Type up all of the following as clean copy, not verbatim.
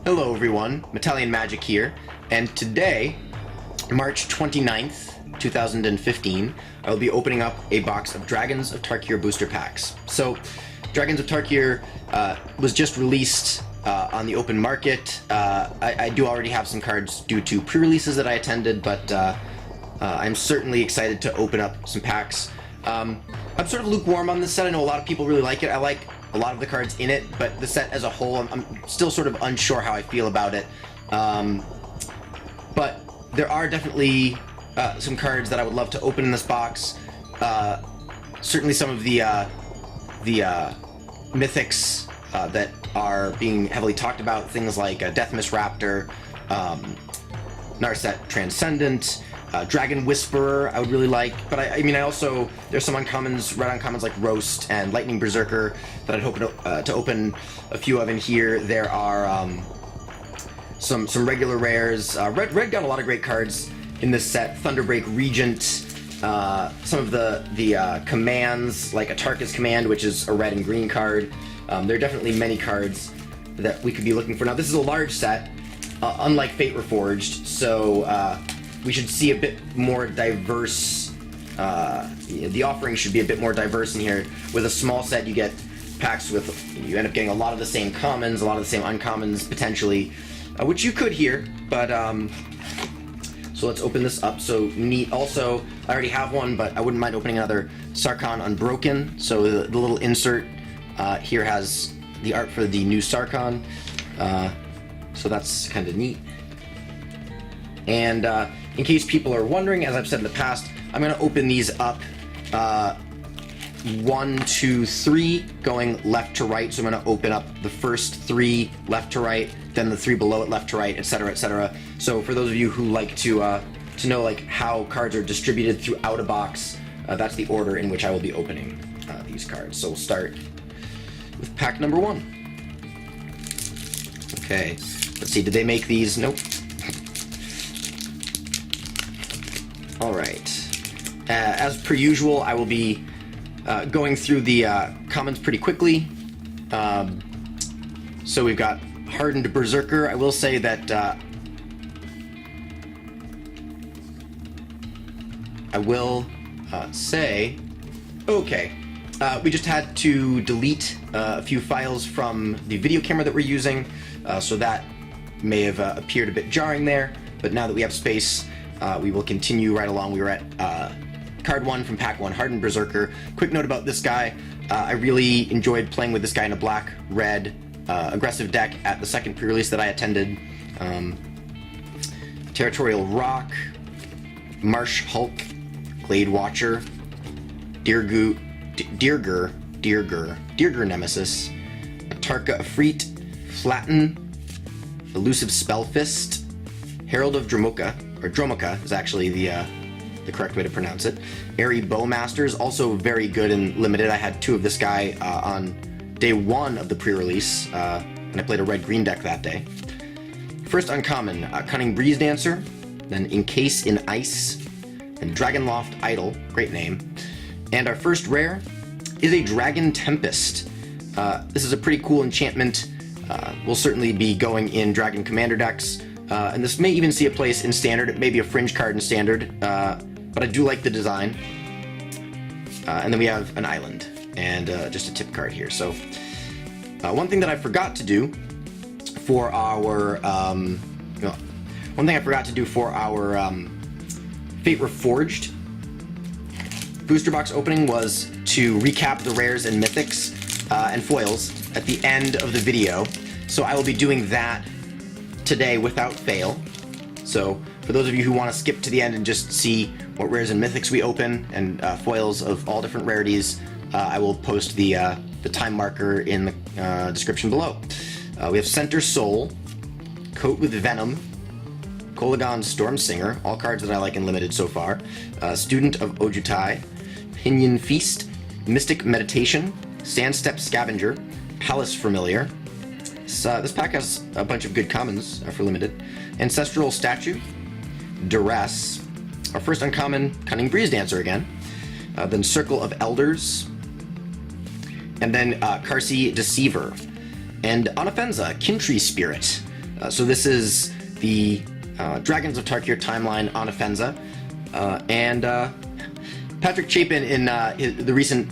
Hello everyone, Metalion Magic here, and today, March 29th, 2015, I will be opening up a box of Dragons of Tarkir booster packs. So, Dragons of Tarkir was just released on the open market. I do already have some cards due to pre-releases that I attended, but I'm certainly excited to open up some packs. I'm sort of lukewarm on this set. I know a lot of people really like it. I like a lot of the cards in it, but the set as a whole, I'm still sort of unsure how I feel about it. But there are definitely some cards that I would love to open in this box. Certainly some of the mythics that are being heavily talked about, things like Deathmiss Raptor, Narset Transcendent, Dragon Whisperer I would really like, but I mean I also, there's some uncommons, red uncommons like Roast and Lightning Berserker that I'd hope to open a few of in here. There are some regular rares. Red got a lot of great cards in this set. Thunderbreak Regent, some of the commands like a Tarkus command, which is a red and green card. There are definitely many cards that we could be looking for. Now this is a large set, unlike Fate Reforged, so we should see a bit more diverse, the offering should be a bit more diverse in here. With a small set, you get packs with, you end up getting a lot of the same commons, a lot of the same uncommons, potentially, which you could here, but, so let's open this up. So neat. Also, I already have one, but I wouldn't mind opening another Sarkhan Unbroken. So the little insert here has the art for the new Sarkhan, so that's kind of neat. And in case people are wondering, as I've said in the past, I'm going to open these up 1, 2, 3, going left to right. So I'm going to open up the first 3 left to right, then the 3 below it left to right, etc., etc. So for those of you who like to know like how cards are distributed throughout a box, that's the order in which I will be opening these cards. So we'll start with pack number 1. Okay, let's see. Did they make these? Nope. Alright, as per usual, I will be going through the comments pretty quickly. So we've got Hardened Berserker. I will say that okay, we just had to delete a few files from the video camera that we're using, so that may have appeared a bit jarring there, but now that we have space, we will continue right along. We were at card 1 from pack 1, Hardened Berserker. Quick note about this guy, I really enjoyed playing with this guy in a black-red aggressive deck at the second pre-release that I attended. Territorial Rock, Marsh Hulk, Glade Watcher, Dirger Nemesis, Atarka Afreet, Flatten, Elusive Spellfist, Herald of Dromoka, or Dromoka is actually the correct way to pronounce it. Airy Bowmaster is also very good and limited. I had 2 of this guy on day 1 of the pre-release, and I played a red-green deck that day. First uncommon, Cunning Breeze Dancer, then Encase in Ice, and Dragonloft Idol, great name. And our first rare is a Dragon Tempest. This is a pretty cool enchantment. We'll certainly be going in Dragon Commander decks. And this may even see a place in Standard. It may be a fringe card in Standard, but I do like the design. And then we have an island, and just a tip card here. So, one thing that I forgot to do for our, Fate Reforged booster box opening was to recap the rares and mythics and foils at the end of the video. So I will be doing that today without fail. So for those of you who want to skip to the end and just see what rares and mythics we open and foils of all different rarities, I will post the time marker in the description below. We have Center Soul, Coat with Venom, Kolagon Stormsinger, all cards that I like in limited so far, Student of Ojutai, Pinion Feast, Mystic Meditation, Sandstep Scavenger, Palace Familiar. This pack has a bunch of good commons for limited. Ancestral Statue, Duress, our first uncommon, Cunning Breeze Dancer again, then Circle of Elders, and then Karsi Deceiver, and Onofenza, Kintree Spirit. So this is the Dragons of Tarkir timeline on Offenza, and Patrick Chapin in the recent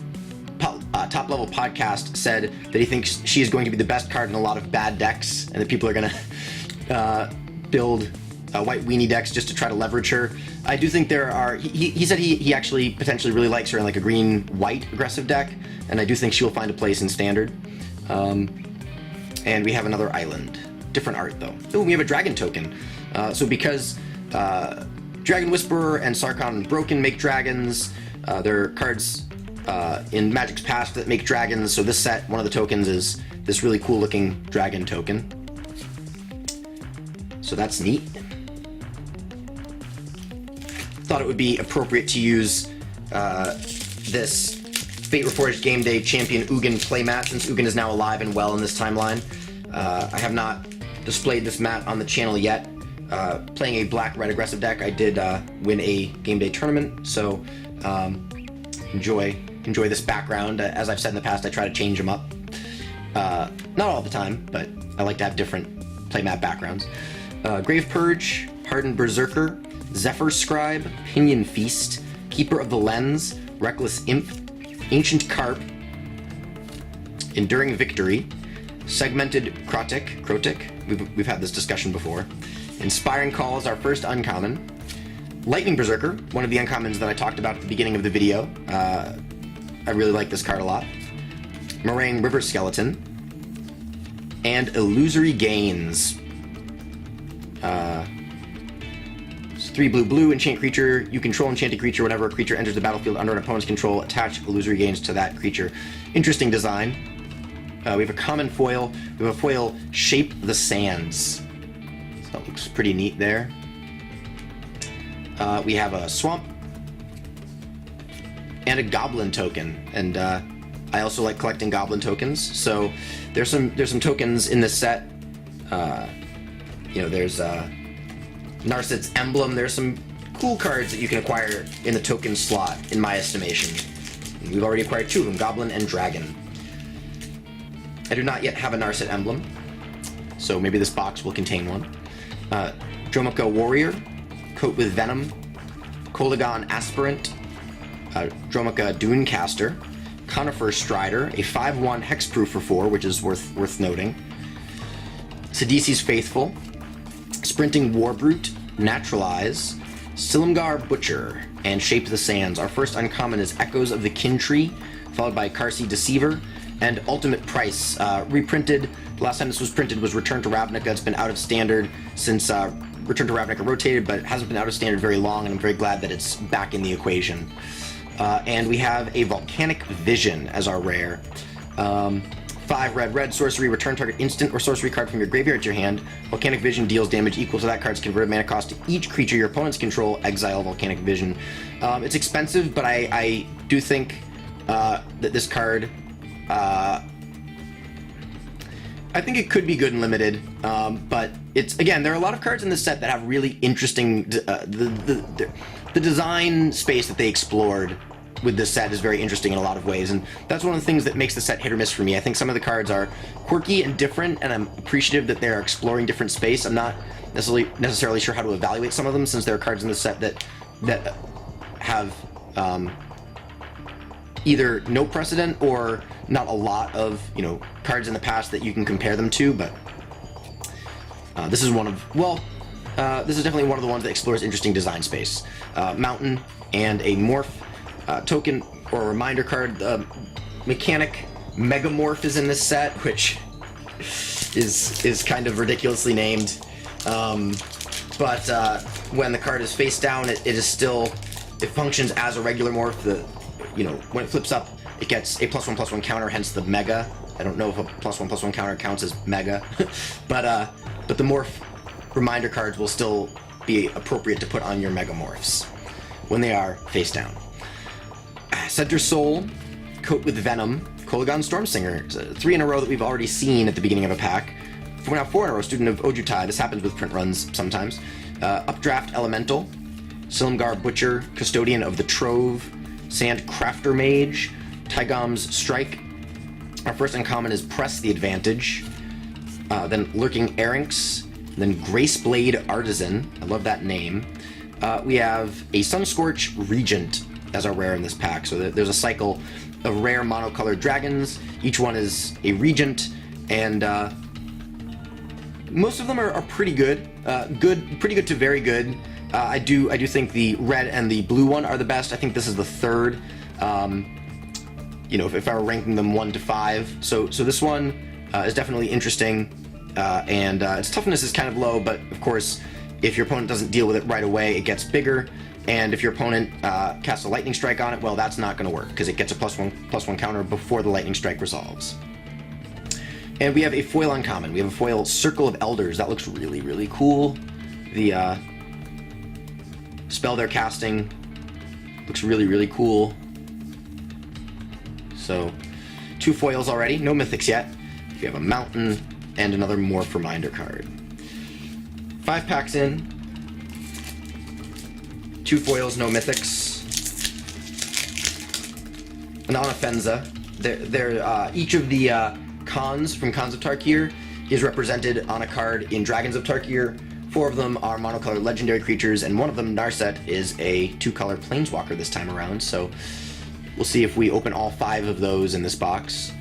top level podcast said that he thinks she is going to be the best card in a lot of bad decks, and that people are going to build white weenie decks just to try to leverage her. I do think there are. He said he actually potentially really likes her in like a green-white aggressive deck, and I do think she will find a place in Standard. And we have another island. Different art though. Oh, we have a dragon token. So because Dragon Whisperer and Sarkhan Broken make dragons, there are cards in Magic's past that make dragons. So this set, one of the tokens is this really cool looking dragon token. So that's neat. Thought it would be appropriate to use this Fate Reforged Game Day Champion Ugin playmat, since Ugin is now alive and well in this timeline. I have not displayed this mat on the channel yet. Playing a black-red aggressive deck, I did win a Game Day tournament, so enjoy this background. As I've said in the past, I try to change them up. Not all the time, but I like to have different playmat backgrounds. Grave Purge, Hardened Berserker, Zephyr Scribe, Pinion Feast, Keeper of the Lens, Reckless Imp, Ancient Carp, Enduring Victory, Segmented Krotik, we've had this discussion before, Inspiring Call is our first uncommon, Lightning Berserker, one of the uncommons that I talked about at the beginning of the video. I really like this card a lot. Moraine River Skeleton, and Illusory Gains. 3 blue, enchant creature. You control enchanted creature. Whenever a creature enters the battlefield under an opponent's control, attach Illusory Gains to that creature. Interesting design. We have a common foil. We have a foil Shape the Sands. So that looks pretty neat there. We have a swamp and a goblin token, and I also like collecting goblin tokens. So there's some tokens in this set. There's Narset's Emblem. There's some cool cards that you can acquire in the token slot, in my estimation. We've already acquired 2 of them, Goblin and Dragon. I do not yet have a Narset Emblem, so maybe this box will contain one. Dromoka Warrior, Coat with Venom, Kolagon Aspirant, Dromoka Dunecaster, Conifer Strider, a 5/1 hexproof for 4, which is worth noting. Sidisi's Faithful, Sprinting Warbrute, Naturalize, Silumgar Butcher, and Shape the Sands. Our first uncommon is Echoes of the Kin Tree, followed by Karsi Deceiver, and Ultimate Price. Reprinted, the last time this was printed was Return to Ravnica. It's been out of Standard since Return to Ravnica rotated, but it hasn't been out of Standard very long, and I'm very glad that it's back in the equation. And we have a Volcanic Vision as our rare. 5 red sorcery, return target instant or sorcery card from your graveyard to your hand. Volcanic Vision deals damage equal to that card's converted mana cost to each creature your opponents control. Exile Volcanic Vision. It's expensive, but I do think that this card, I think it could be good and limited, but it's, again, there are a lot of cards in this set that have really interesting, the design space that they explored with this set is very interesting in a lot of ways, and that's one of the things that makes the set hit or miss for me. I think some of the cards are quirky and different, and I'm appreciative that they're exploring different space. I'm not necessarily sure how to evaluate some of them, since there are cards in the set that have either no precedent or not a lot of cards in the past that you can compare them to. But this is this is definitely one of the ones that explores interesting design space. Mountain and a morph. Token or reminder card. Mechanic Megamorph is in this set, which is kind of ridiculously named. But when the card is face down, it functions as a regular morph. When it flips up, it gets a +1/+1 counter, hence the Mega. I don't know if a +1/+1 counter counts as Mega, but the morph reminder cards will still be appropriate to put on your Megamorphs when they are face down. Center Soul, Coat with Venom, Kolagon Stormsinger. It's 3 in a row that we've already seen at the beginning of a pack. We're now 4 in a row, Student of Ojutai. This happens with print runs sometimes. Updraft Elemental, Silumgar Butcher, Custodian of the Trove, Sand Crafter Mage, Tygom's Strike. Our first uncommon is Press the Advantage. Then Lurking Erynx, then Graceblade Artisan. I love that name. We have a Sunscorch Regent as our rare in this pack. So there's a cycle of rare monocolored dragons. Each one is a regent, and most of them are pretty good. Pretty good to very good. I do think the red and the blue one are the best. I think this is the third. You know, if I were ranking them 1 to 5. So this one is definitely interesting, and its toughness is kind of low, but of course, if your opponent doesn't deal with it right away, it gets bigger. And if your opponent casts a lightning strike on it, well, that's not going to work because it gets a +1/+1 counter before the lightning strike resolves. And we have a foil uncommon. We have a foil Circle of Elders. That looks really, really cool. The spell they're casting looks really, really cool. So 2 foils already, no mythics yet. We have a mountain and another Morph Reminder card. 5 packs in. 2 foils, no mythics. An Onofenza. Each of the Khans from Khans of Tarkir is represented on a card in Dragons of Tarkir. 4 of them are monocolored legendary creatures, and one of them, Narset, is a 2-color Planeswalker this time around. So we'll see if we open all 5 of those in this box.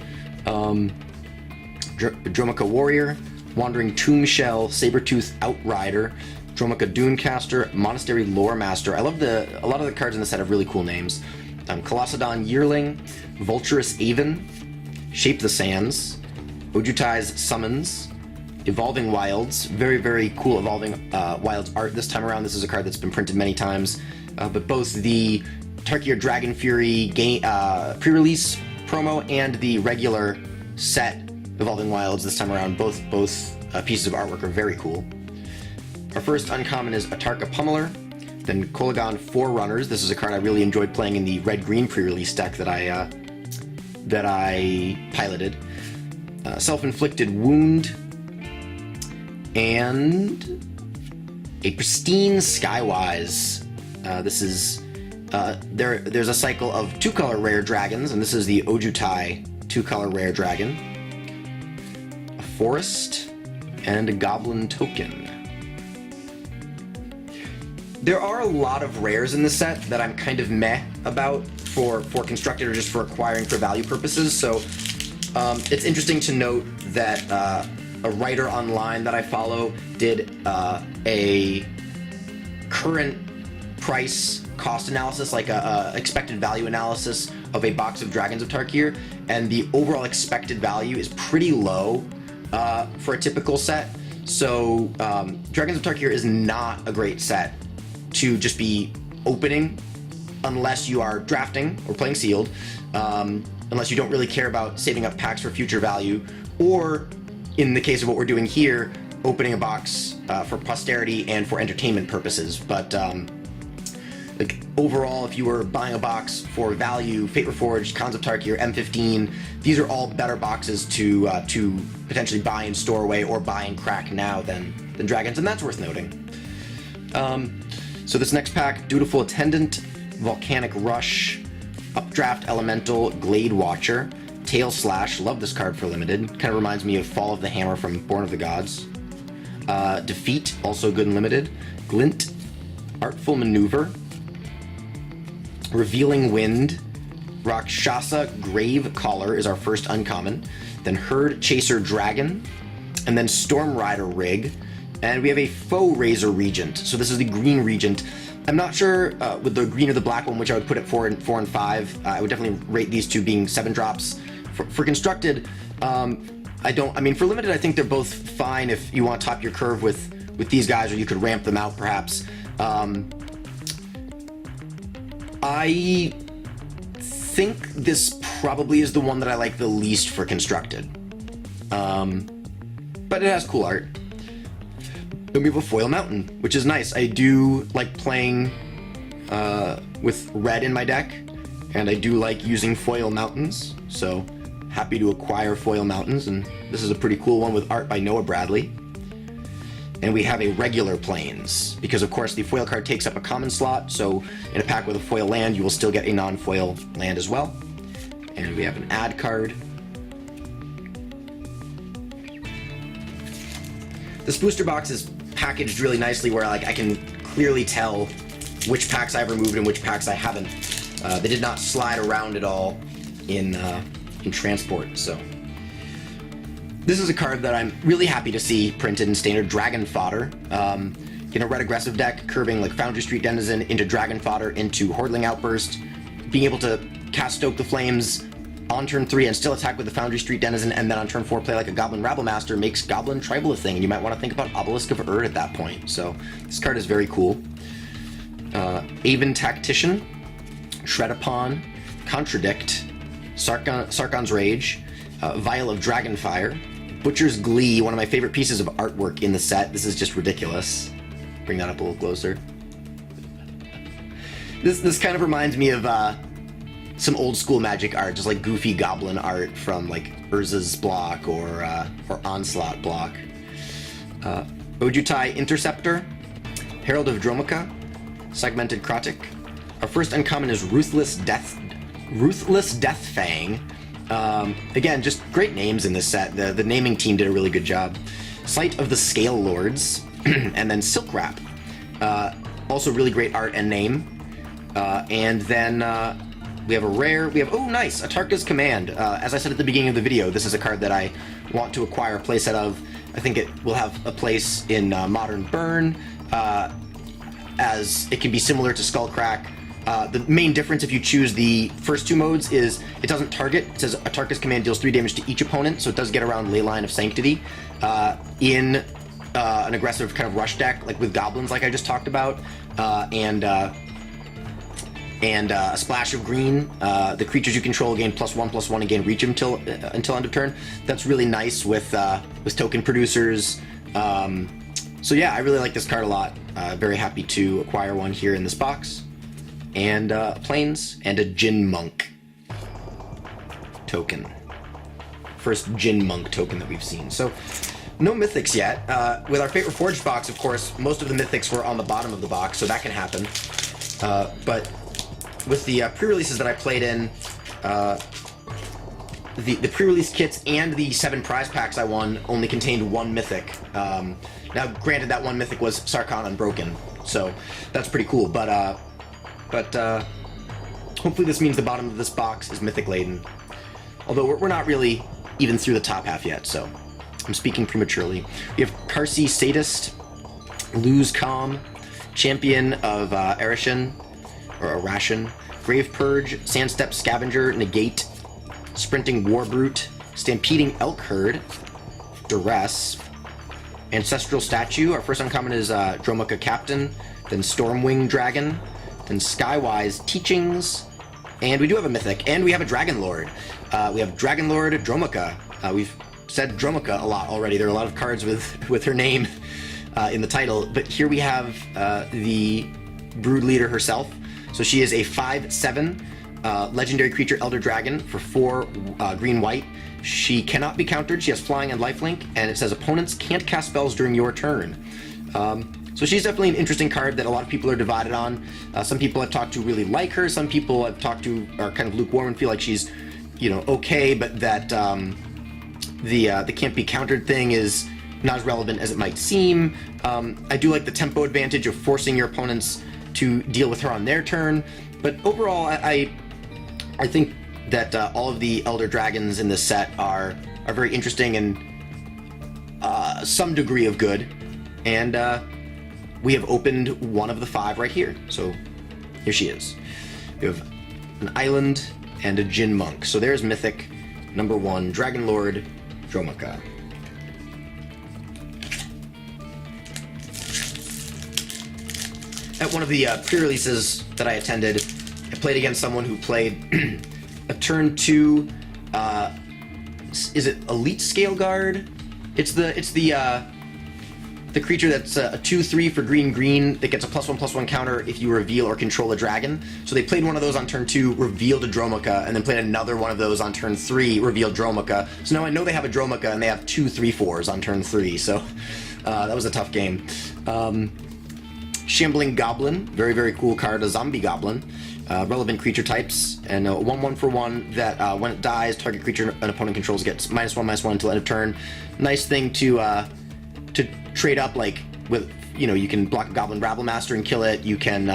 Dromoka Warrior, Wandering Tombshell, Sabertooth Outrider, Dromoka Dunecaster, Monastery Lore Master. I love a lot of the cards in the set have really cool names. Colossadon Yearling, Vulturous Aven, Shape the Sands, Ojutai's Summons, Evolving Wilds. Very, very cool Evolving Wilds art this time around. This is a card that's been printed many times, but both the Tarkir Dragon Fury game pre-release promo and the regular set Evolving Wilds this time around, both pieces of artwork are very cool. Our first uncommon is Atarka Pummeler, then Kolagon Forerunners. This is a card I really enjoyed playing in the red-green pre-release deck that I piloted. Self-Inflicted Wound, and a Pristine Skywise. This is there's a cycle of 2-color rare dragons, and this is the Ojutai 2-color rare dragon. A forest and a goblin token. There are a lot of rares in this set that I'm kind of meh about for constructed or just for acquiring for value purposes. So it's interesting to note that a writer online that I follow did a current price cost analysis, like a expected value analysis of a box of Dragons of Tarkir, and the overall expected value is pretty low for a typical set. So Dragons of Tarkir is not a great set to just be opening unless you are drafting or playing sealed, unless you don't really care about saving up packs for future value, or in the case of what we're doing here, opening a box for posterity and for entertainment purposes. But like overall, if you were buying a box for value, Fate Reforged, Khans of Tarkir, M15, these are all better boxes to potentially buy and store away or buy and crack now than Dragons, and that's worth noting. So this next pack, Dutiful Attendant, Volcanic Rush, Updraft Elemental, Glade Watcher, Tail Slash, love this card for limited, kind of reminds me of Fall of the Hammer from Born of the Gods. Defeat, also good and limited. Glint, Artful Maneuver, Revealing Wind, Rakshasa Grave Caller is our first uncommon, then Herd Chaser Dragon, and then Storm Rider Rig, and we have a Faux Razor Regent. So this is the green Regent. I'm not sure with the green or the black one, which I would put at 4 and 5. I would definitely rate these two being 7 drops. For constructed, for limited, I think they're both fine if you want to top your curve with these guys, or you could ramp them out perhaps. I think this probably is the one that I like the least for constructed. But it has cool art. Then we have a Foil Mountain, which is nice. I do like playing with red in my deck, and I do like using Foil Mountains, so happy to acquire Foil Mountains, and this is a pretty cool one with art by Noah Bradley. And we have a regular Plains, because of course the foil card takes up a common slot, so in a pack with a foil land, you will still get a non-foil land as well. And we have an add card. This booster box is packaged really nicely where like I can clearly tell which packs I've removed and which packs I haven't. They did not slide around at all in transport, so. This is a card that I'm really happy to see printed in standard, Dragon Fodder. In a red aggressive deck, curving like Foundry Street Denizen into Dragon Fodder into Hordling Outburst, being able to cast Stoke the Flames on turn 3 and still attack with the Foundry Street Denizen, and then on turn 4 play like a Goblin Rabblemaster makes Goblin Tribal a thing, and you might want to think about Obelisk of Ur at that point. So this card is very cool. Aven Tactician, Tread Upon, Contradict, Sargon's Rage, Vial of Dragonfire, Butcher's Glee, one of my favorite pieces of artwork in the set. This is just ridiculous. Bring that up a little closer. This kind of reminds me of some old school Magic art, just like goofy goblin art from like Urza's block or Onslaught block. Ojutai Interceptor, Herald of Dromoka, Segmented Krotik. Our first uncommon is Ruthless Deathfang. Again, just great names in this set. The naming team did a really good job. Sight of the Scale Lords, and then Silk Wrap. Also really great art and name. And then we have a rare, oh nice, Atarka's Command. As I said at the beginning of the video, this is a card that I want to acquire a playset of. I think it will have a place in Modern Burn, as it can be similar to Skullcrack. The main difference if you choose the first two modes is it doesn't target. It says Atarka's Command deals 3 damage to each opponent, so it does get around Leyline of Sanctity. In an aggressive kind of rush deck, like with goblins, like I just talked about, and a splash of green. The creatures you control gain +1/+1 and gain reach until end of turn. That's really nice with token producers. So yeah, I really like this card a lot. Very happy to acquire one here in this box. And Plains and a Jin Monk token. First Jin Monk token that we've seen. So no mythics yet. With our Fate Reforged box, of course, most of the mythics were on the bottom of the box, so that can happen. But with the pre-releases that I played in, the pre-release kits and the 7 prize packs I won only contained 1 mythic. Now, granted, that 1 mythic was Sarkhan Unbroken, so that's pretty cool. But hopefully this means the bottom of this box is mythic laden. Although we're not really even through the top half yet, so I'm speaking prematurely. We have Karsi Sadist, Lose Calm, Champion of Arishan, or Arashin, Grave Purge, Sandstep Scavenger, Negate, Sprinting Warbrute, Stampeding Elk Herd, Duress, Ancestral Statue. Our first uncommon is Dromoka Captain, then Stormwing Dragon, then Skywise Teachings, and we do have a mythic, and we have a Dragon Lord. We have Dragon Lord Dromoka. We've said Dromoka a lot already. There are a lot of cards with her name in the title, but here we have the Brood Leader herself. So she is a 5/7 legendary creature Elder Dragon for 4 green-white. She cannot be countered. She has flying and lifelink, and it says opponents can't cast spells during your turn. So she's definitely an interesting card that a lot of people are divided on. Some people I've talked to really like her. Some people I've talked to are kind of lukewarm and feel like she's, okay, but that the can't be countered thing is not as relevant as it might seem. I do like the tempo advantage of forcing your opponents to deal with her on their turn, but overall I think that all of the Elder Dragons in this set are very interesting and some degree of good, and we have opened one of the 5 right here. So here she is. We have an Island and a Jin Monk. So there's Mythic number 1, Dragon Lord Dromoka. At one of the pre-releases that I attended, I played against someone who played a turn 2, is it Elite Scale Guard? It's the creature that's a 2/3 for green that gets a +1/+1 counter if you reveal or control a dragon. So they played one of those on turn 2, revealed a Dromoka, and then played another one of those on turn 3, revealed Dromoka. So now I know they have a Dromoka and they have 2 3/4s on turn 3, so that was a tough game. Shambling Goblin, very, very cool card, a zombie goblin. Relevant creature types, and a 1/1 for 1 that when it dies, target creature an opponent controls gets -1/-1 until end of turn. Nice thing to trade up like with, you can block a Goblin Rabblemaster and kill it. You can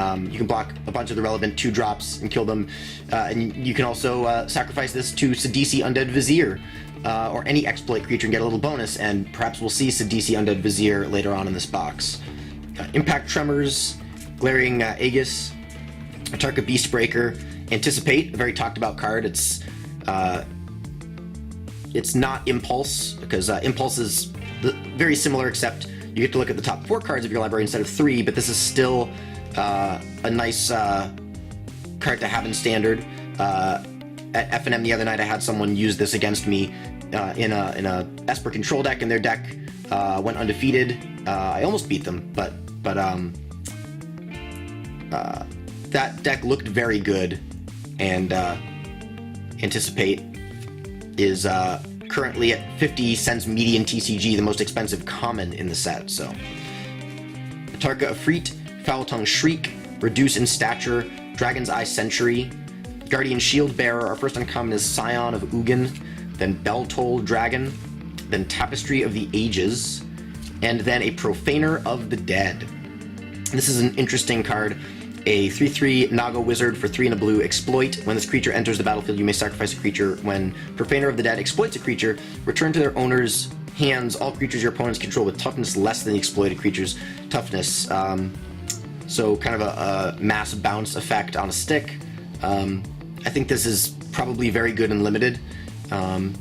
block a bunch of the relevant 2-drops and kill them, and you can also sacrifice this to Sidisi Undead Vizier or any exploit creature and get a little bonus. And perhaps we'll see Sidisi Undead Vizier later on in this box. Impact Tremors, Glaring Aegis, Tarka Beastbreaker, Anticipate, a very talked about card. It's not Impulse, because Impulse is very similar, except you get to look at the top 4 cards of your library instead of 3, but this is still a nice card to have in Standard. At FNM the other night, I had someone use this against me in a Esper control deck, and their deck went undefeated. I almost beat them, but that deck looked very good, and Anticipate is currently at 50 cents median TCG, the most expensive common in the set. So Tarka Afreet, Foul Tongue Shriek, Reduce in Stature, Dragon's Eye Sentry, Guardian Shield Bearer. Our first uncommon is Scion of Ugin, then Belltoll Dragon, then Tapestry of the Ages, and then a Profaner of the Dead. This is an interesting card. A 3/3 Naga Wizard for 3 and a blue exploit. When this creature enters the battlefield, you may sacrifice a creature. When Profaner of the Dead exploits a creature, return to their owner's hands all creatures your opponents control with toughness less than the exploited creature's toughness. So kind of a mass bounce effect on a stick. I think this is probably very good and limited, and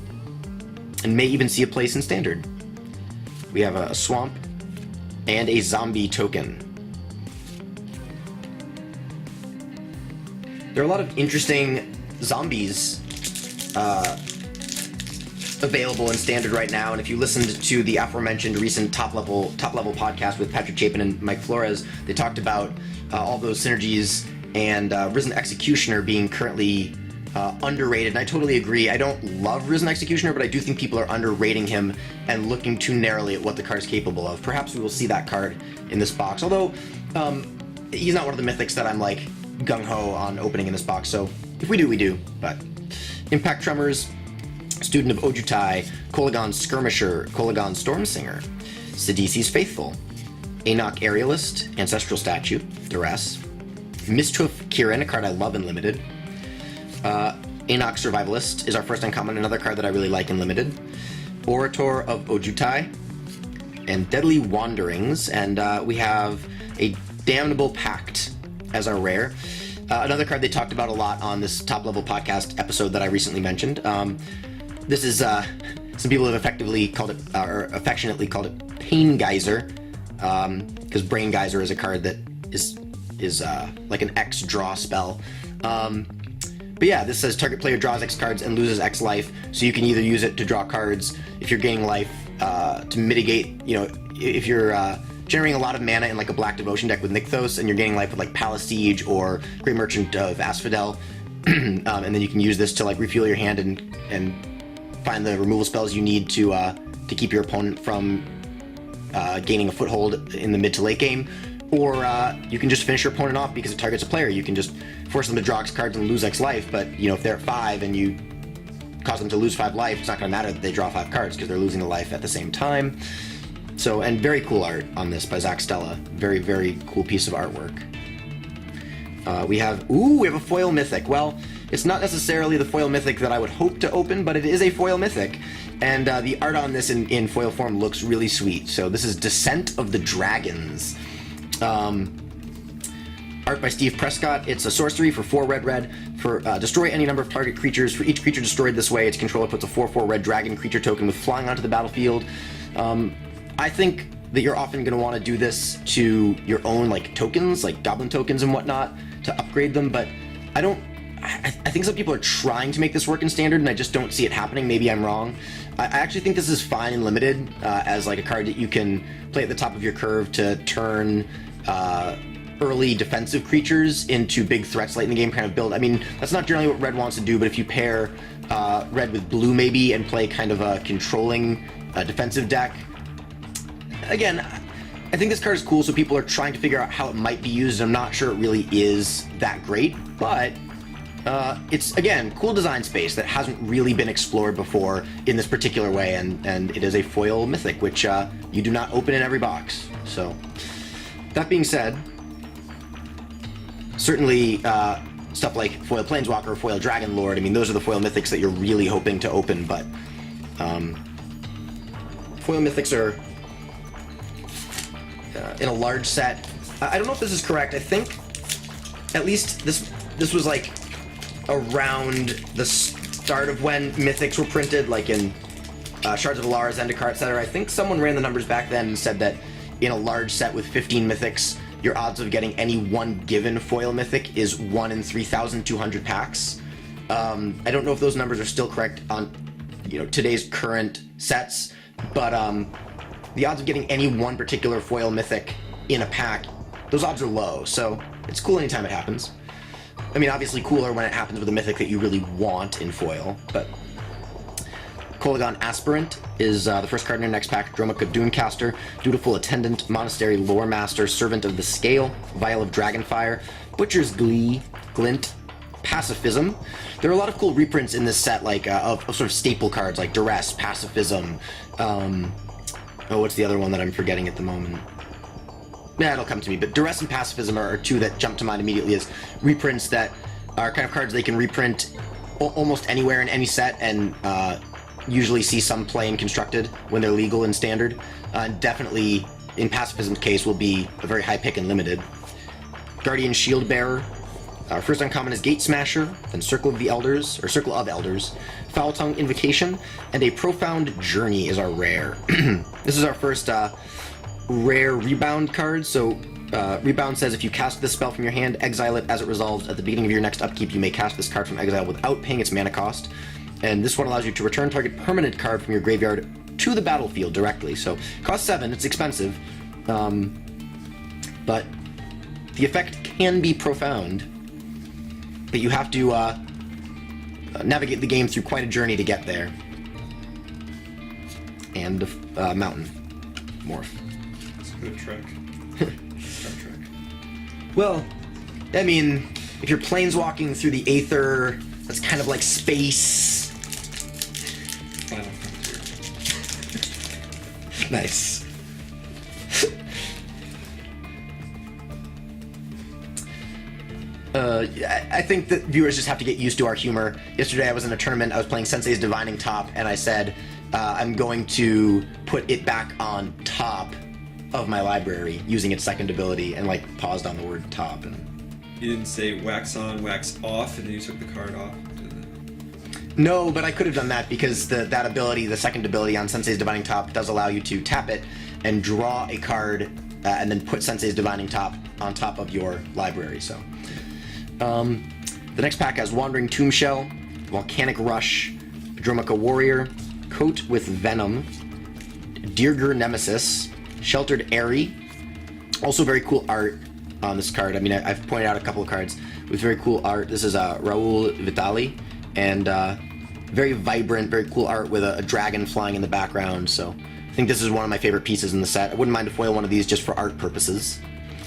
may even see a place in Standard. We have a Swamp and a Zombie token. There are a lot of interesting zombies available in Standard right now, and if you listened to the aforementioned recent top level podcast with Patrick Chapin and Mike Flores, they talked about all those synergies and Risen Executioner being currently underrated, and I totally agree. I don't love Risen Executioner, but I do think people are underrating him and looking too narrowly at what the card is capable of. Perhaps we will see that card in this box, although he's not one of the mythics that I'm like gung-ho on opening in this box, so if we do, we do. But Impact Tremors, Student of Ojutai, Kolagon Skirmisher, Kolagon Stormsinger, Sidisi's Faithful, Enoch Aerialist, Ancestral Statue, Duress, Misthoof Kirin, a card I love in Limited, Enoch Survivalist is our first uncommon, another card that I really like in Limited, Orator of Ojutai, and Deadly Wanderings, and we have a Damnable Pact as our rare. Another card they talked about a lot on this top-level podcast episode that I recently mentioned. This is, some people have effectively called it, or affectionately called it Pain Geyser, because Brain Geyser is a card that is like an X draw spell. But yeah, this says target player draws X cards and loses X life, so you can either use it to draw cards if you're gaining life, to mitigate, if you're generating a lot of mana in like a Black Devotion deck with Nykthos, and you're gaining life with like Palace Siege or Great Merchant of Asphodel, and then you can use this to like refuel your hand and find the removal spells you need to keep your opponent from gaining a foothold in the mid to late game. Or you can just finish your opponent off because it targets a player. You can just force them to draw X cards and lose X life, but if they're at 5 and you cause them to lose 5 life, it's not going to matter that they draw 5 cards because they're losing the life at the same time. So, and very cool art on this by Zach Stella. Very, very cool piece of artwork. We have a foil mythic. Well, it's not necessarily the foil mythic that I would hope to open, but it is a foil mythic. And the art on this in foil form looks really sweet. So this is Descent of the Dragons. Art by Steve Prescott. It's a sorcery for 4 red. For destroy any number of target creatures. For each creature destroyed this way, its controller puts a 4/4 red dragon creature token with flying onto the battlefield. I think that you're often going to want to do this to your own like tokens, like goblin tokens and whatnot, to upgrade them, but I think some people are trying to make this work in Standard, and I just don't see it happening. Maybe I'm wrong. I actually think this is fine in Limited as like a card that you can play at the top of your curve to turn early defensive creatures into big threats late in the game, kind of build. I mean, that's not generally what Red wants to do, but if you pair Red with Blue maybe and play kind of a controlling defensive deck, again, I think this card is cool, so people are trying to figure out how it might be used. I'm not sure it really is that great, but it's, again, cool design space that hasn't really been explored before in this particular way, and it is a foil mythic, which you do not open in every box. So, that being said, certainly stuff like foil Planeswalker, foil Dragon Lord, I mean, those are the foil mythics that you're really hoping to open, but foil mythics are in a large set. I don't know if this is correct. I think at least this was like around the start of when mythics were printed, like in Shards of Alara, Zendikar, etc. I think someone ran the numbers back then and said that in a large set with 15 mythics, your odds of getting any one given foil mythic is 1 in 3,200 packs. I don't know if those numbers are still correct on today's current sets, but the odds of getting any one particular foil mythic in a pack, those odds are low, so it's cool anytime it happens. I mean, obviously cooler when it happens with a mythic that you really want in foil, but Kolagon Aspirant is the first card in your next pack. Dromoka Dunecaster, Dutiful Attendant, Monastery Lore Master, Servant of the Scale, Vial of Dragonfire, Butcher's Glee, Glint, Pacifism. There are a lot of cool reprints in this set, like of sort of staple cards like Duress, Pacifism. What's the other one that I'm forgetting at the moment? Yeah, it'll come to me. But Duress and Pacifism are two that jump to mind immediately as reprints that are kind of cards they can reprint almost anywhere in any set and usually see some play in Constructed when they're legal in Standard. Definitely, in Pacifism's case, will be a very high pick in Limited. Guardian Shield Bearer. Our first uncommon is Gate Smasher, then Circle of Elders, Foul Tongue Invocation, and a Profound Journey is our rare. This is our first rare Rebound card. So Rebound says if you cast this spell from your hand, exile it as it resolves. At the beginning of your next upkeep, you may cast this card from exile without paying its mana cost. And this one allows you to return target permanent card from your graveyard to the battlefield directly. So costs 7, it's expensive, but the effect can be profound. But you have to navigate the game through quite a journey to get there. And Mountain Morph. That's a good trick. Star Trek. Well, I mean, if you're planeswalking through the Aether, that's kind of like space. Final Frontier. Nice. I think that viewers just have to get used to our humor. Yesterday I was in a tournament, I was playing Sensei's Divining Top, and I said, I'm going to put it back on top of my library using its second ability, and like paused on the word top. And You didn't say wax on, wax off, and then you took the card off? no, but I could have done that because that ability, the second ability on Sensei's Divining Top, does allow you to tap it and draw a card and then put Sensei's Divining Top on top of your library, so... the next pack has Wandering Tombshell, Volcanic Rush, Dromoka Warrior, Coat with Venom, Dirger Nemesis, Sheltered Airy. Also very cool art on this card. I mean, I've pointed out a couple of cards with very cool art. This is Raul Vitali, and very vibrant, very cool art with a dragon flying in the background, so I think this is one of my favorite pieces in the set. I wouldn't mind to foil one of these just for art purposes.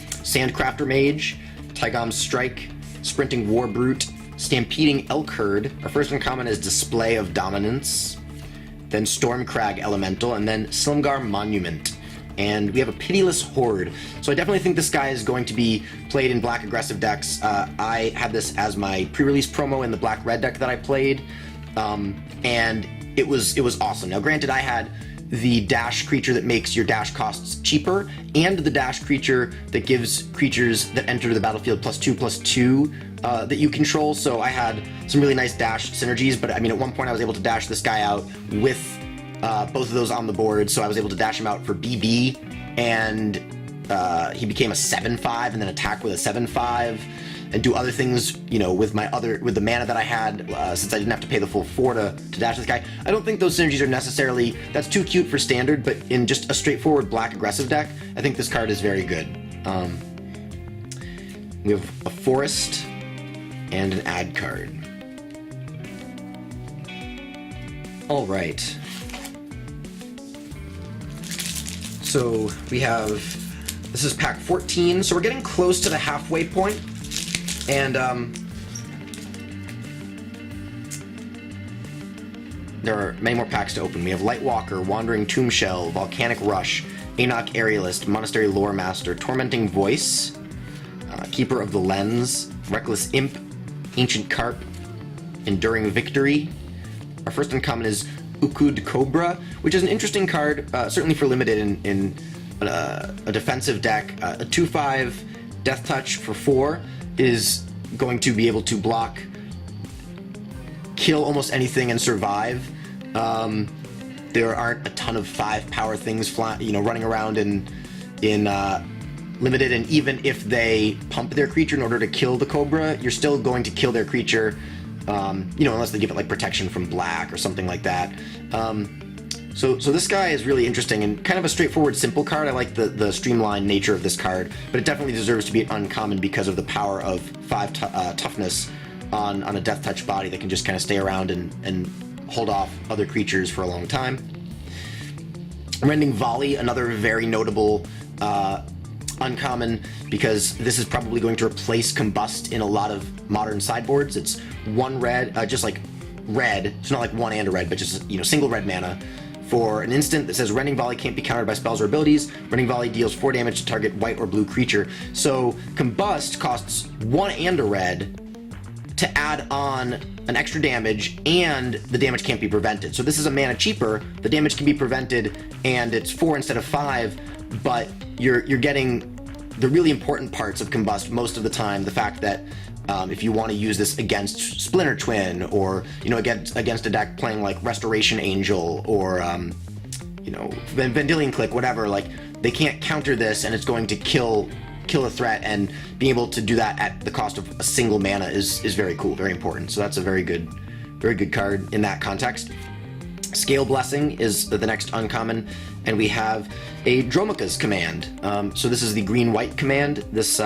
Sandcrafter Mage, Tygom's Strike, Sprinting War Brute, Stampeding Elkherd. Our first uncommon is Display of Dominance, then Stormcrag Elemental, and then Silumgar Monument. And we have a Pitiless Horde. So I definitely think this guy is going to be played in black aggressive decks. I had this as my pre-release promo in the black-red deck that I played, and it was awesome. Now granted, I had the dash creature that makes your dash costs cheaper, and the dash creature that gives creatures that enter the battlefield +2/+2 that you control, so I had some really nice dash synergies, but I mean, at one point I was able to dash this guy out with both of those on the board, so I was able to dash him out for BB, and he became a 7/5 and then attack with a 7/5, and do other things, with the mana that I had, since I didn't have to pay the full 4 to dash this guy. I don't think those synergies are necessarily, that's too cute for Standard, but in just a straightforward black aggressive deck, I think this card is very good. We have a Forest and an Ad card. Alright. So we have, this is pack 14, so we're getting close to the halfway point. And there are many more packs to open. We have Lightwalker, Wandering Tombshell, Volcanic Rush, Enoch Aerialist, Monastery Lore Master, Tormenting Voice, Keeper of the Lens, Reckless Imp, Ancient Carp, Enduring Victory. Our first uncommon is Ukud Cobra, which is an interesting card, certainly for limited in a defensive deck. A 2/5 Death Touch for 4 is going to be able to block, kill almost anything, and survive. There aren't a ton of 5 power things running around in limited, and even if they pump their creature in order to kill the Cobra, you're still going to kill their creature, unless they give it like protection from black or something like that. So this guy is really interesting and kind of a straightforward, simple card. I like the streamlined nature of this card, but it definitely deserves to be uncommon because of the power of 5 toughness on a Death Touch body that can just kind of stay around and hold off other creatures for a long time. Rending Volley, another very notable uncommon, because this is probably going to replace Combust in a lot of modern sideboards. It's 1 red, just like red. It's not like 1 and a red, but just single red mana for an instant that says Rending Volley can't be countered by spells or abilities. Rending Volley deals 4 damage to target white or blue creature. So Combust costs 1 and a red to add on an extra damage, and the damage can't be prevented. So this is a mana cheaper, the damage can be prevented, and it's 4 instead of 5, but you're getting the really important parts of Combust most of the time. The fact that if you want to use this against Splinter Twin, or against a deck playing like Restoration Angel, or Vendilion Click, whatever, like they can't counter this, and it's going to kill a threat, and being able to do that at the cost of a single mana is very cool, very important. So that's a very good card in that context. Scale Blessing is the next uncommon, and we have a Dromoka's Command. So this is the green-white command. This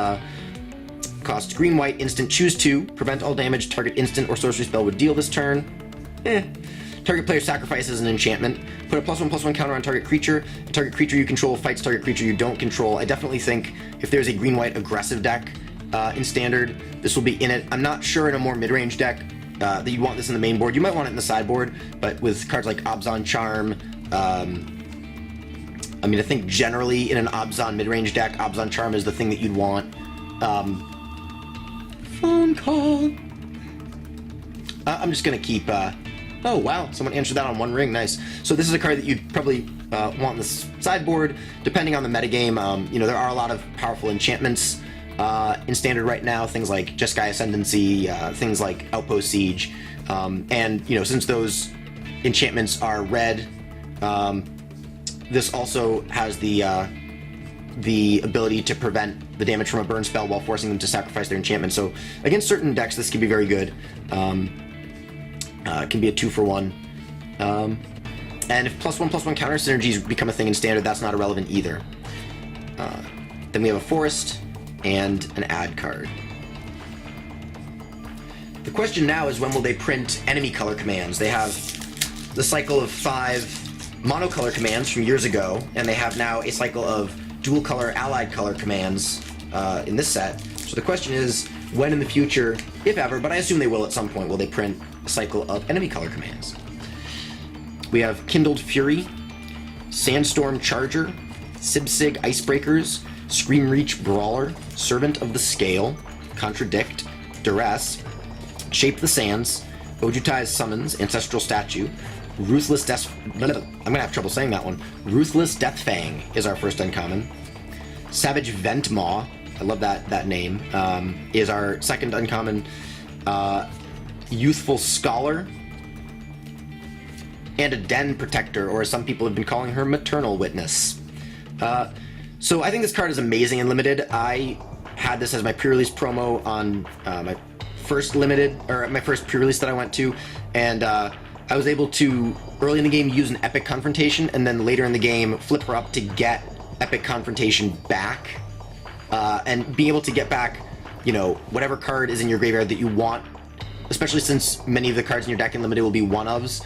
costs green-white, instant, choose 2, prevent all damage target instant or sorcery spell would deal this turn. Target player sacrifices an enchantment. Put a +1/+1 counter on target creature. Target creature you control fights target creature you don't control. I definitely think if there's a green-white aggressive deck in Standard, this will be in it. I'm not sure in a more mid-range deck that you want this in the main board. You might want it in the sideboard, but with cards like Abzan Charm, I think generally in an Abzan mid-range deck, Abzan Charm is the thing that you'd want. Phone call. I'm just gonna keep. Oh wow, someone answered that on One Ring. Nice. So this is a card that you'd probably want in the sideboard, depending on the metagame. There are a lot of powerful enchantments in Standard right now. Things like Jeskai Ascendancy, things like Outpost Siege, and since those enchantments are red, this also has the ability to prevent the damage from a burn spell while forcing them to sacrifice their enchantment. So against certain decks, this can be very good. It can be a 2-for-1. And if +1/+1 counter synergies become a thing in Standard, that's not irrelevant either. Then we have a Forest and an Add card. The question now is, when will they print enemy color commands? They have the cycle of 5 monocolor commands from years ago, and they have now a cycle of dual color allied color commands in this set. So the question is, when in the future, if ever, but I assume they will at some point, will they print a cycle of enemy color commands? We have Kindled Fury, Sandstorm Charger, Sibsig Icebreakers, Scream Reach Brawler, Servant of the Scale, Contradict, Duress, Shape the Sands, Ojutai's Summons, Ancestral Statue, Ruthless Death... I'm gonna have trouble saying that one. Ruthless Deathfang is our first uncommon. Savage Ventmaw, I love that name, is our second uncommon. Youthful Scholar, and a Den Protector, or as some people have been calling her, Maternal Witness. So I think this card is amazing and limited. I had this as my pre-release promo on my first pre-release that I went to, and I was able to, early in the game, use an Epic Confrontation, and then later in the game, flip her up to get Epic Confrontation back, and being able to get back, whatever card is in your graveyard that you want, especially since many of the cards in your deck in Limited will be one-ofs,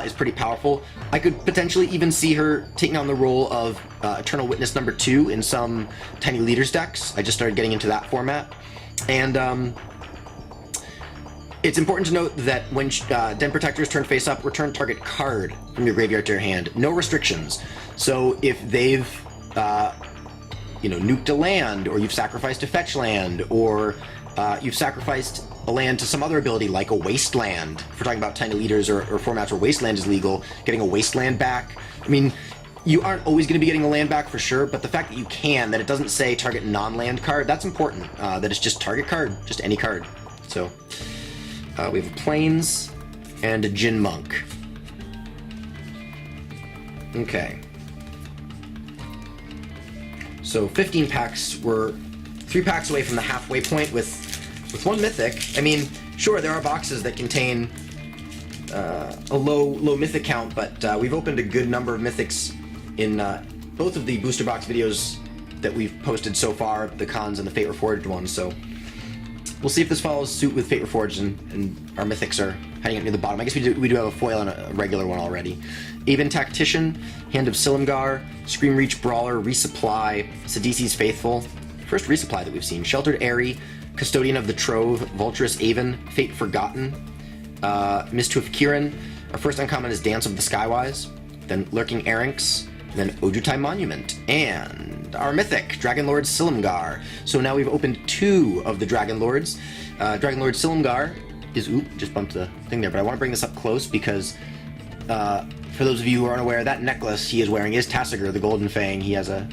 is pretty powerful. I could potentially even see her taking on the role of Eternal Witness number 2 in some Tiny Leaders decks. I just started getting into that format. And it's important to note that when Den Protectors turn face up, return target card from your graveyard to your hand. No restrictions. So if they've nuked a land, or you've sacrificed a fetch land, or you've sacrificed a land to some other ability like a wasteland. If we're talking about tiny leaders or formats where wasteland is legal, getting a wasteland back. I mean, you aren't always going to be getting a land back for sure, but the fact that you can, that it doesn't say target non-land card, that's important. That it's just target card, just any card. So we have a Plains and a Jin Monk. Okay. So 15 packs, we're 3 packs away from the halfway point with one Mythic. I mean, sure, there are boxes that contain a low Mythic count, but we've opened a good number of Mythics in both of the booster box videos that we've posted so far, the Cons and the Fate Reforged ones, so we'll see if this follows suit with Fate Reforged and our Mythics are heading up near the bottom. I guess we do have a foil and a regular one already. Aven Tactician, Hand of Silumgar, Scream Reach Brawler, Resupply, Sidisi's Faithful, first Resupply that we've seen, Sheltered Aerie, Custodian of the Trove, Vulturous Aven, Fate Forgotten, Mistooth Kirin. Our first uncommon is Dance of the Skywise, then Lurking Erynx, then Ojutai Monument, and our Mythic, Dragonlord Silumgar. So now we've opened 2 of the Dragonlords. Dragonlord Silumgar is, just bumped the thing there, but I want to bring this up close because for those of you who are unaware, that necklace he is wearing is Tasigur, the Golden Fang. He has a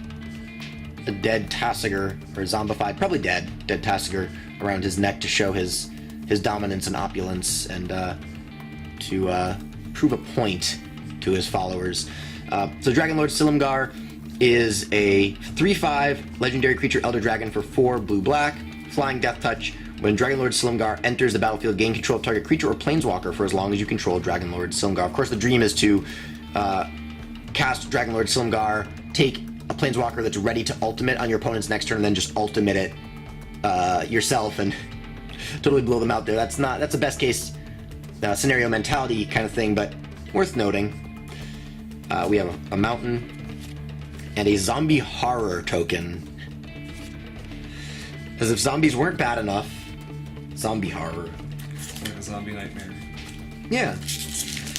dead Tasigur, or zombified, probably dead Tasigur around his neck to show his dominance and opulence and to prove a point to his followers. So Dragonlord Silumgar is a 3/5 legendary creature Elder Dragon for 4 blue-black, flying Death Touch. When Dragonlord Silumgar enters the battlefield, gain control of target creature or planeswalker for as long as you control Dragonlord Silumgar. Of course, the dream is to cast Dragonlord Silumgar, take a planeswalker that's ready to ultimate on your opponent's next turn, and then just ultimate it yourself and totally blow them out there. That's a best case scenario mentality kind of thing, but worth noting. We have a mountain and a zombie horror token. As if zombies weren't bad enough. Zombie horror. Like a zombie nightmare. Yeah.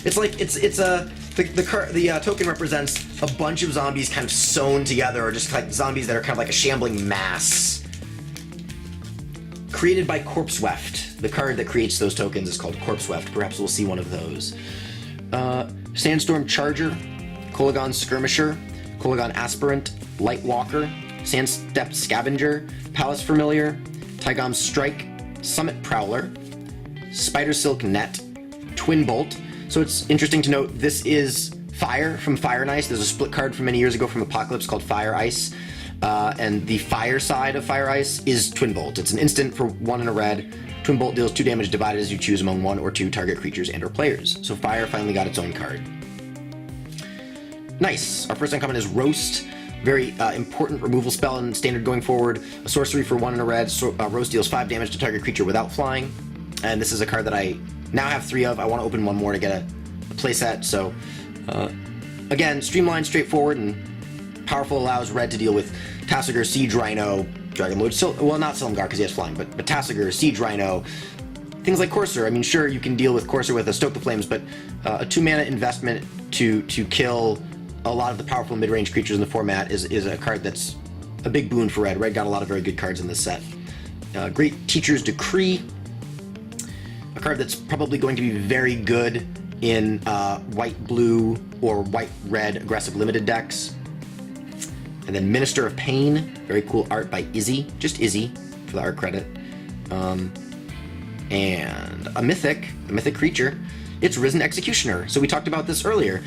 It's like the token represents a bunch of zombies kind of sewn together, or just like zombies that are kind of like a shambling mass. Created by Corpseweft. The card that creates those tokens is called Corpseweft. Perhaps we'll see one of those. Sandstorm Charger, Kolagon Skirmisher, Kolagon Aspirant, Lightwalker, Sandstep Scavenger, Palace Familiar, Tygom Strike, Summit Prowler, Spider Silk Net, Twin Bolt. So it's interesting to note this is Fire from Fire and Ice. There's a split card from many years ago from Apocalypse called Fire Ice. And the fire side of Fire Ice is Twin Bolt. It's an instant for 1 and a red. Twin Bolt deals 2 damage divided as you choose among 1 or 2 target creatures and or players. So Fire finally got its own card. Nice. Our first uncommon is Roast. Very important removal spell in Standard going forward. A sorcery for 1 and a red. Roast deals 5 damage to target creature without flying. And this is a card that I now have 3 of. I want to open 1 more to get a playset. So, again, streamlined, straightforward, and powerful. Allows red to deal with Tasigur, Siege Rhino, Dragonlord, well, not Silumgar because he has flying, but Tasigur, Siege Rhino, things like Courser. I mean, sure, you can deal with Courser with a Stoke the Flames, but a 2-mana investment to kill a lot of the powerful mid-range creatures in the format is a card that's a big boon for red. Red got a lot of very good cards in this set. Great Teacher's Decree, a card that's probably going to be very good in white-blue or white-red aggressive limited decks. And then Minister of Pain, very cool art by Izzy, just Izzy for the art credit. And a mythic creature. It's Risen Executioner. So we talked about this earlier.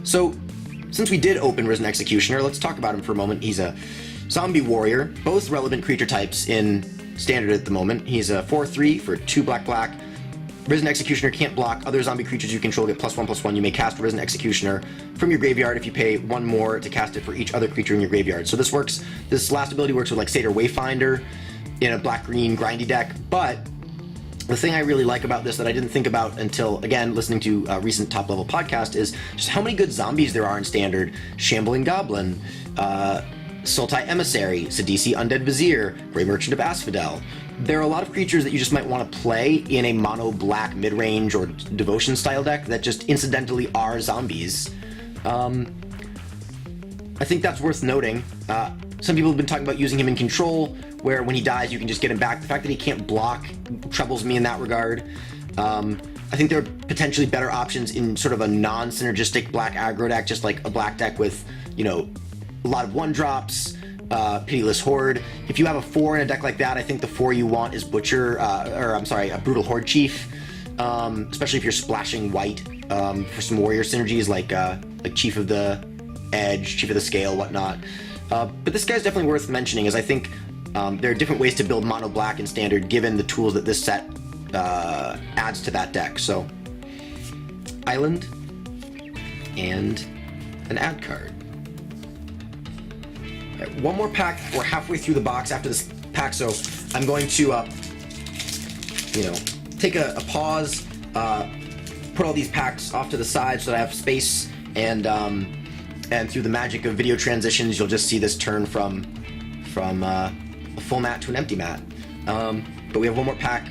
So since we did open Risen Executioner, let's talk about him for a moment. He's a zombie warrior, both relevant creature types in Standard at the moment. He's a 4/3 for 2 black. Risen Executioner can't block. Other zombie creatures you control get +1/+1. You may cast Risen Executioner from your graveyard if you pay 1 more to cast it for each other creature in your graveyard. So this last ability works with like Satyr Wayfinder in a black-green grindy deck, but the thing I really like about this that I didn't think about until, again, listening to a recent top-level podcast is just how many good zombies there are in Standard. Shambling Goblin, Sultai Emissary, Sidisi Undead Vizier, Grey Merchant of Asphodel. There are a lot of creatures that you just might want to play in a mono-black mid-range or devotion-style deck that just incidentally are zombies. And I think that's worth noting. Some people have been talking about using him in control, where when he dies you can just get him back. The fact that he can't block troubles me in that regard. I think there are potentially better options in sort of a non-synergistic black aggro deck, just like a black deck with, you know, a lot of 1-drops, Pitiless Horde. If you have a 4 in a deck like that, I think the 4 you want is Butcher, a Brutal Horde Chief, especially if you're splashing white for some warrior synergies like Chief of the Edge, Chief of the Scale, whatnot. But this guy's definitely worth mentioning, as I think there are different ways to build mono black in Standard given the tools that this set adds to that deck. So, Island and an ad card. All right, one more pack. We're halfway through the box after this pack, so I'm going to, take a pause, put all these packs off to the side so that I have space, and through the magic of video transitions, you'll just see this turn from a full mat to an empty mat. But we have one more pack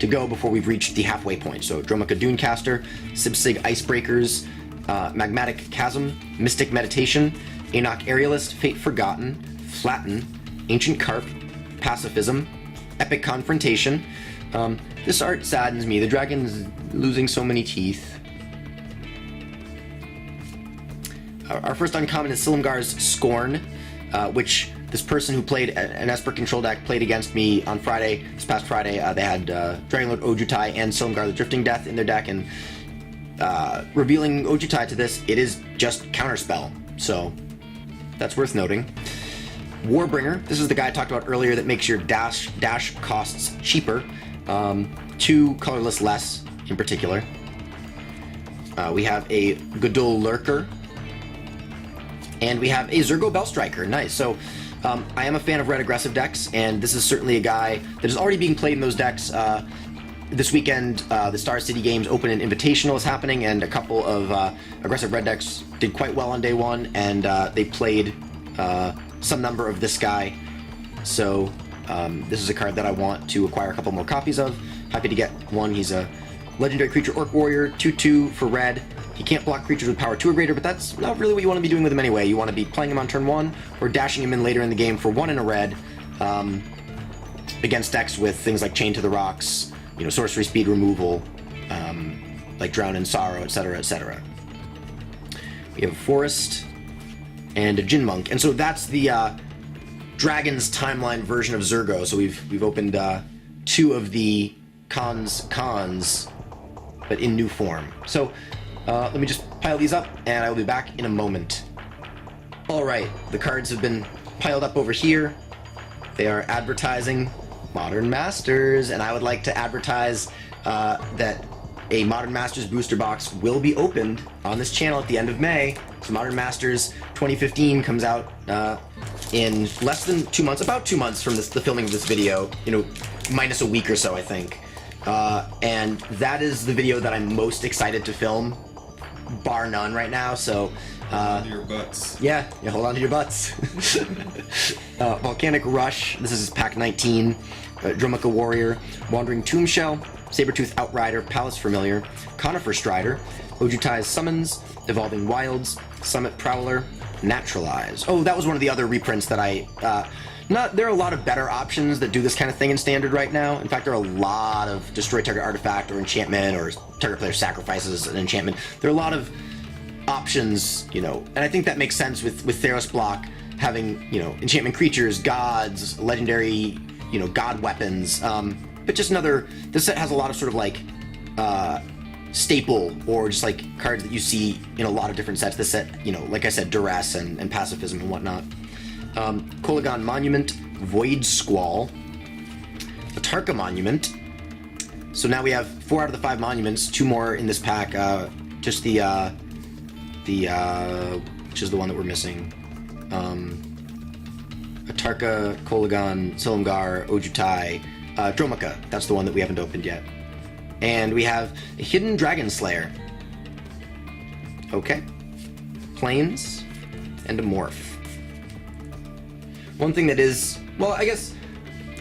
to go before we've reached the halfway point. So Dromoka Dunecaster, Sibsig Icebreakers, Magmatic Chasm, Mystic Meditation, Enoch Aerialist, Fate Forgotten, Flatten, Ancient Carp, Pacifism, Epic Confrontation. This art saddens me. The dragon's losing so many teeth. Our first uncommon is Silumgar's Scorn, which this person who played an Esper control deck played against me on Friday, this past Friday. They had Dragonlord Ojutai and Silumgar the Drifting Death in their deck, and revealing Ojutai to this, it is just Counterspell, so that's worth noting. Warbringer, this is the guy I talked about earlier that makes your dash costs cheaper, 2 colorless less in particular. We have a Godul Lurker, and we have a Zurgo Bellstriker. Nice. So I am a fan of red aggressive decks, and this is certainly a guy that is already being played in those decks. This weekend, the Star City Games Open and Invitational is happening, and a couple of aggressive red decks did quite well on day one, and they played some number of this guy. So this is a card that I want to acquire a couple more copies of. Happy to get one. He's a legendary creature Orc Warrior, 2/2 for red. He can't block creatures with power 2 or greater, but that's not really what you want to be doing with him anyway. You want to be playing him on turn 1 or dashing him in later in the game for 1 in a red against decks with things like Chain to the Rocks, sorcery speed removal, like Drown in Sorrow, etc., etc. We have a Forest and a Jin Monk, and so that's the Dragon's Timeline version of Zurgo. So we've opened 2 of the cons, but in new form. So let me just pile these up, and I will be back in a moment. Alright, the cards have been piled up over here. They are advertising Modern Masters, and I would like to advertise that a Modern Masters booster box will be opened on this channel at the end of May. So Modern Masters 2015 comes out in less than 2 months, about 2 months from the filming of this video, minus a week or so, I think. And that is the video that I'm most excited to film, bar none right now, so hold on to your butts. Yeah, hold on to your butts. Volcanic Rush, this is pack 19. Dromoka Warrior, Wandering Tombshell, Sabertooth Outrider, Palace Familiar, Conifer Strider, Ojutai's Summons, Evolving Wilds, Summit Prowler, Naturalize. Oh, that was one of the other reprints that there are a lot of better options that do this kind of thing in Standard right now. In fact, there are a lot of destroy target artifact or enchantment, or target player sacrifices an enchantment. There are a lot of options, and I think that makes sense with Theros block having, enchantment creatures, gods, legendary, god weapons. But just this set has a lot of sort of like staple or just like cards that you see in a lot of different sets. This set, like I said, Duress and Pacifism and whatnot. Kolagon Monument, Void Squall, a Tarka Monument. So now we have 4 out of the 5 monuments, 2 more in this pack. Just the which is the one that we're missing. A Tarka, Kolagon, Silumgar, Ojutai, Dromoka. That's the one that we haven't opened yet. And we have a Hidden Dragon Slayer. Okay. Plains and a Morph. One thing that is, well, I guess,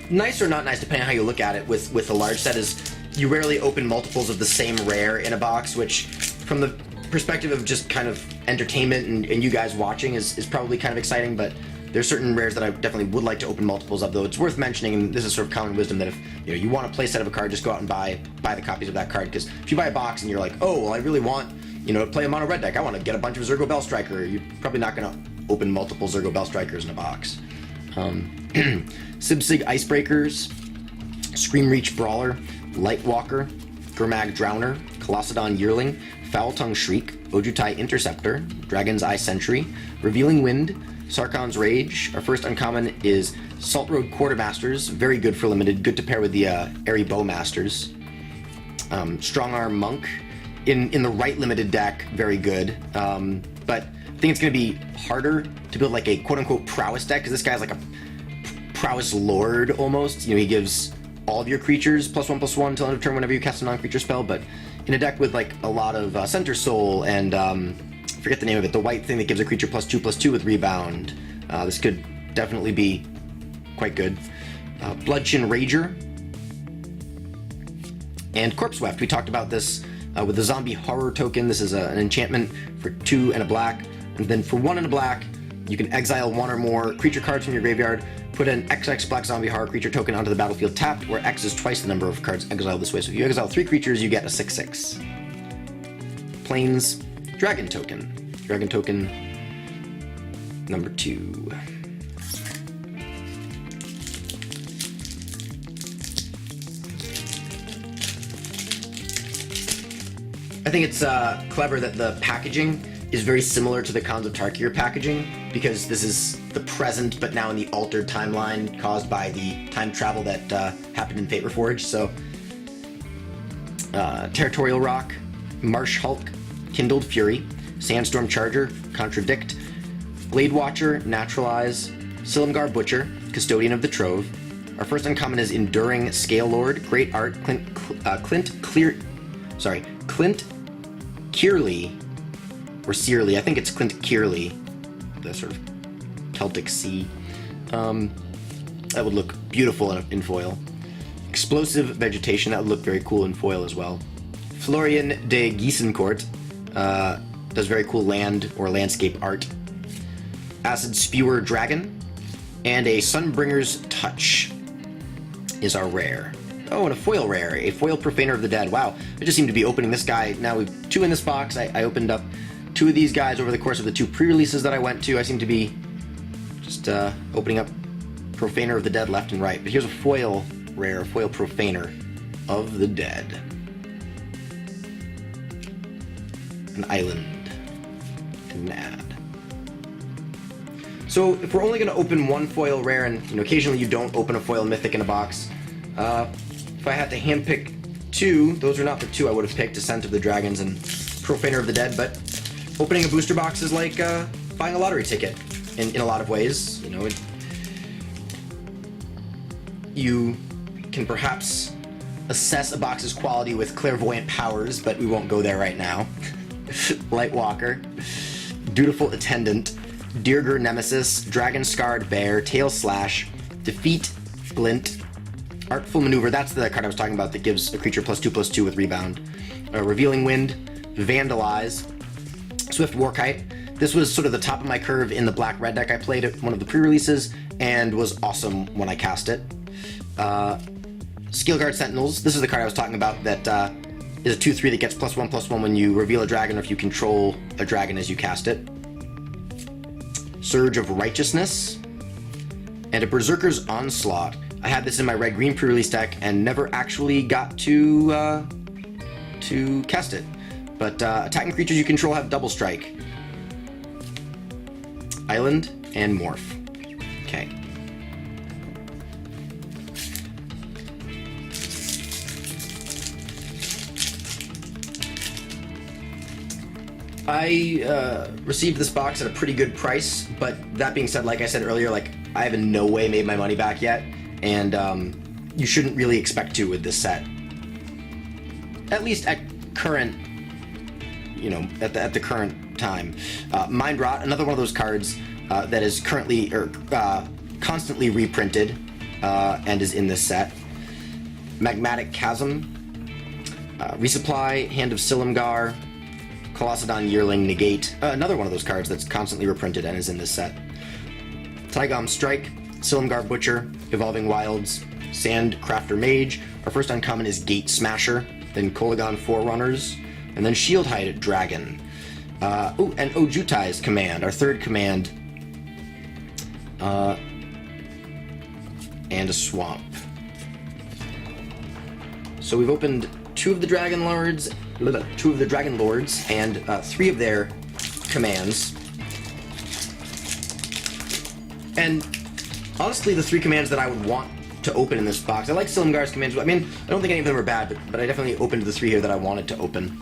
nice or not nice, depending on how you look at it, with a large set, is you rarely open multiples of the same rare in a box, which, from the perspective of just kind of entertainment and you guys watching is probably kind of exciting, but there's certain rares that I definitely would like to open multiples of, though it's worth mentioning, and this is sort of common wisdom, that if you want a play set of a card, just go out and buy the copies of that card, because if you buy a box and you're like, oh, well, I really want, to play a mono red deck, I want to get a bunch of Zergo Bellstriker, you're probably not going to open multiple Zergo Bellstrikers in a box. Sibsig Icebreakers, Scream Reach Brawler, Lightwalker, Gurmag Drowner, Colossadon Yearling, Foul Tongue Shriek, Ojutai Interceptor, Dragon's Eye Sentry, Revealing Wind, Sarkon's Rage. Our first uncommon is Salt Road Quartermasters, very good for limited, good to pair with the Airy Bowmasters. Strong Arm Monk, in the right limited deck, very good. But I think it's going to be harder to build like a quote-unquote prowess deck, because this guy's like a prowess lord almost. He gives all of your creatures +1/+1 until end of turn whenever you cast a non-creature spell, but in a deck with like a lot of Center Soul and forget the name of it, the white thing that gives a creature +2/+2 with rebound, this could definitely be quite good. Bloodshin Rager and Corpse Weft. We talked about this with the Zombie Horror token. This is an enchantment for 2 and a black, and then for 1 and a black you can exile 1 or more creature cards from your graveyard, put an XX Black Zombie Horror creature token onto the battlefield tapped, where X is twice the number of cards exiled this way. So if you exile 3 creatures, you get a 6/6. Plains Dragon token. Dragon token number 2. I think it's clever that the packaging is very similar to the Khans of Tarkir packaging, because this is the present but now in the altered timeline caused by the time travel that happened in Fate Reforged. So Territorial Rock, Marsh Hulk, Kindled Fury, Sandstorm Charger, Contradict, Blade Watcher, Naturalize, Silumgar Butcher, Custodian of the Trove. Our first uncommon is Enduring Scale Lord, Great Art, Clint Kierley, or Searly, I think it's Clint Kierley, the sort of Celtic Sea. That would look beautiful in foil. Explosive Vegetation, that would look very cool in foil as well. Florian de Giesencourt does very cool land or landscape art. Acid Spewer Dragon, and a Sunbringer's Touch is our rare. Oh, and a foil rare, a Foil Profaner of the Dead. Wow, I just seem to be opening this guy. Now we've 2 in this box. I opened up 2 of these guys over the course of the 2 pre-releases that I went to. I seem to be just opening up Profaner of the Dead left and right. But here's a foil rare, a Foil Profaner of the Dead. An island. And an ad. So if we're only going to open 1 foil rare, and occasionally you don't open a foil mythic in a box, if I had to handpick 2, those are not the 2 I would have picked: Descent of the Dragons and Profaner of the Dead. But opening a booster box is like buying a lottery ticket in a lot of ways. You can perhaps assess a box's quality with clairvoyant powers, but we won't go there right now. Lightwalker, Dutiful Attendant, Dirger Nemesis, Dragon Scarred Bear, Tail Slash, Defeat, Glint, Artful Maneuver, that's the card I was talking about that gives a creature +2/+2 with rebound. Revealing Wind, Vandalize, Swift Warkite. This was sort of the top of my curve in the black-red deck I played at one of the pre-releases, and was awesome when I cast it. Steelguard Sentinels, this is the card I was talking about that is a 2/3 that gets +1/+1 when you reveal a dragon or if you control a dragon as you cast it. Surge of Righteousness, and a Berserker's Onslaught. I had this in my red-green pre-release deck and never actually got to cast it. But attacking creatures you control have double strike. Island and Morph. Okay. I received this box at a pretty good price, but that being said, like I said earlier, I have in no way made my money back yet, and you shouldn't really expect to with this set. At least at current, at the current time. Mind Rot, another one of those cards that is currently constantly reprinted and is in this set. Magmatic Chasm, Resupply, Hand of Silumgar, Colossadon Yearling Negate, another one of those cards that's constantly reprinted and is in this set. Tygom Strike, Silumgar Butcher, Evolving Wilds, Sandcrafter Mage. Our first uncommon is Gate Smasher, then Kolagon Forerunners, and then Shieldhide Dragon. And Ojutai's command, our third command, and a Swamp. So we've opened two of the Dragon Lords, and three of their commands. And honestly, the three commands that I would want to open in this box, I like Silumgar's commands. I mean, I don't think any of them are bad, but I definitely opened the three here that I wanted to open.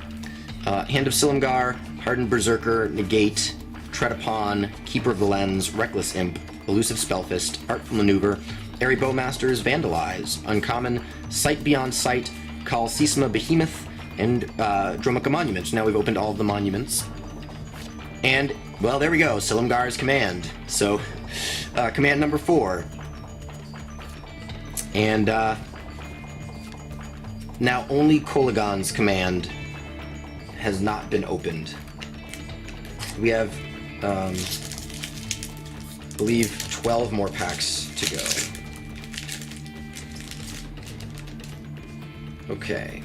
Hand of Silumgar, Hardened Berserker, Negate, Tread Upon, Keeper of the Lens, Reckless Imp, Elusive Spellfist, Artful Maneuver, Airy Bowmasters, Vandalize, Uncommon, Sight Beyond Sight, Call Sisma Behemoth, and Dromoka Monuments. Now we've opened all of the monuments. And, well, there we go, Silumgar's command. So, command number 4. And, now only Kolagon's command has not been opened. We have, I believe, 12 more packs to go. Okay.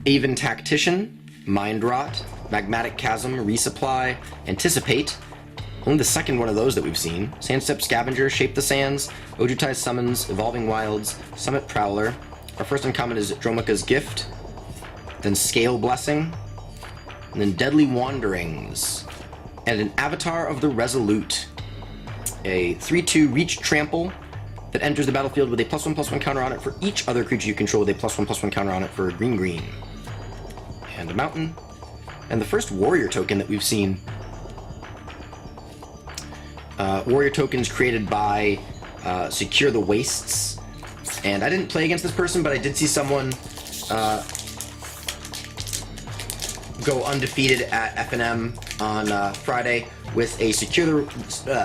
Aven Tactician, Mind Rot, Magmatic Chasm, Resupply, Anticipate. Only the second one of those that we've seen. Sandstep Scavenger, Shape the Sands, Ojutai's Summons, Evolving Wilds, Summit Prowler. Our first uncommon is Dromoka's Gift, then Scale Blessing, and then Deadly Wanderings, and an Avatar of the Resolute. A 3/2 Reach Trample that enters the battlefield with a +1/+1 counter on it for each other creature you control with a +1/+1 counter on it for green. And a mountain. And the first warrior token that we've seen. Warrior tokens created by Secure the Wastes. And I didn't play against this person, but I did see someone go undefeated at FNM on Friday with a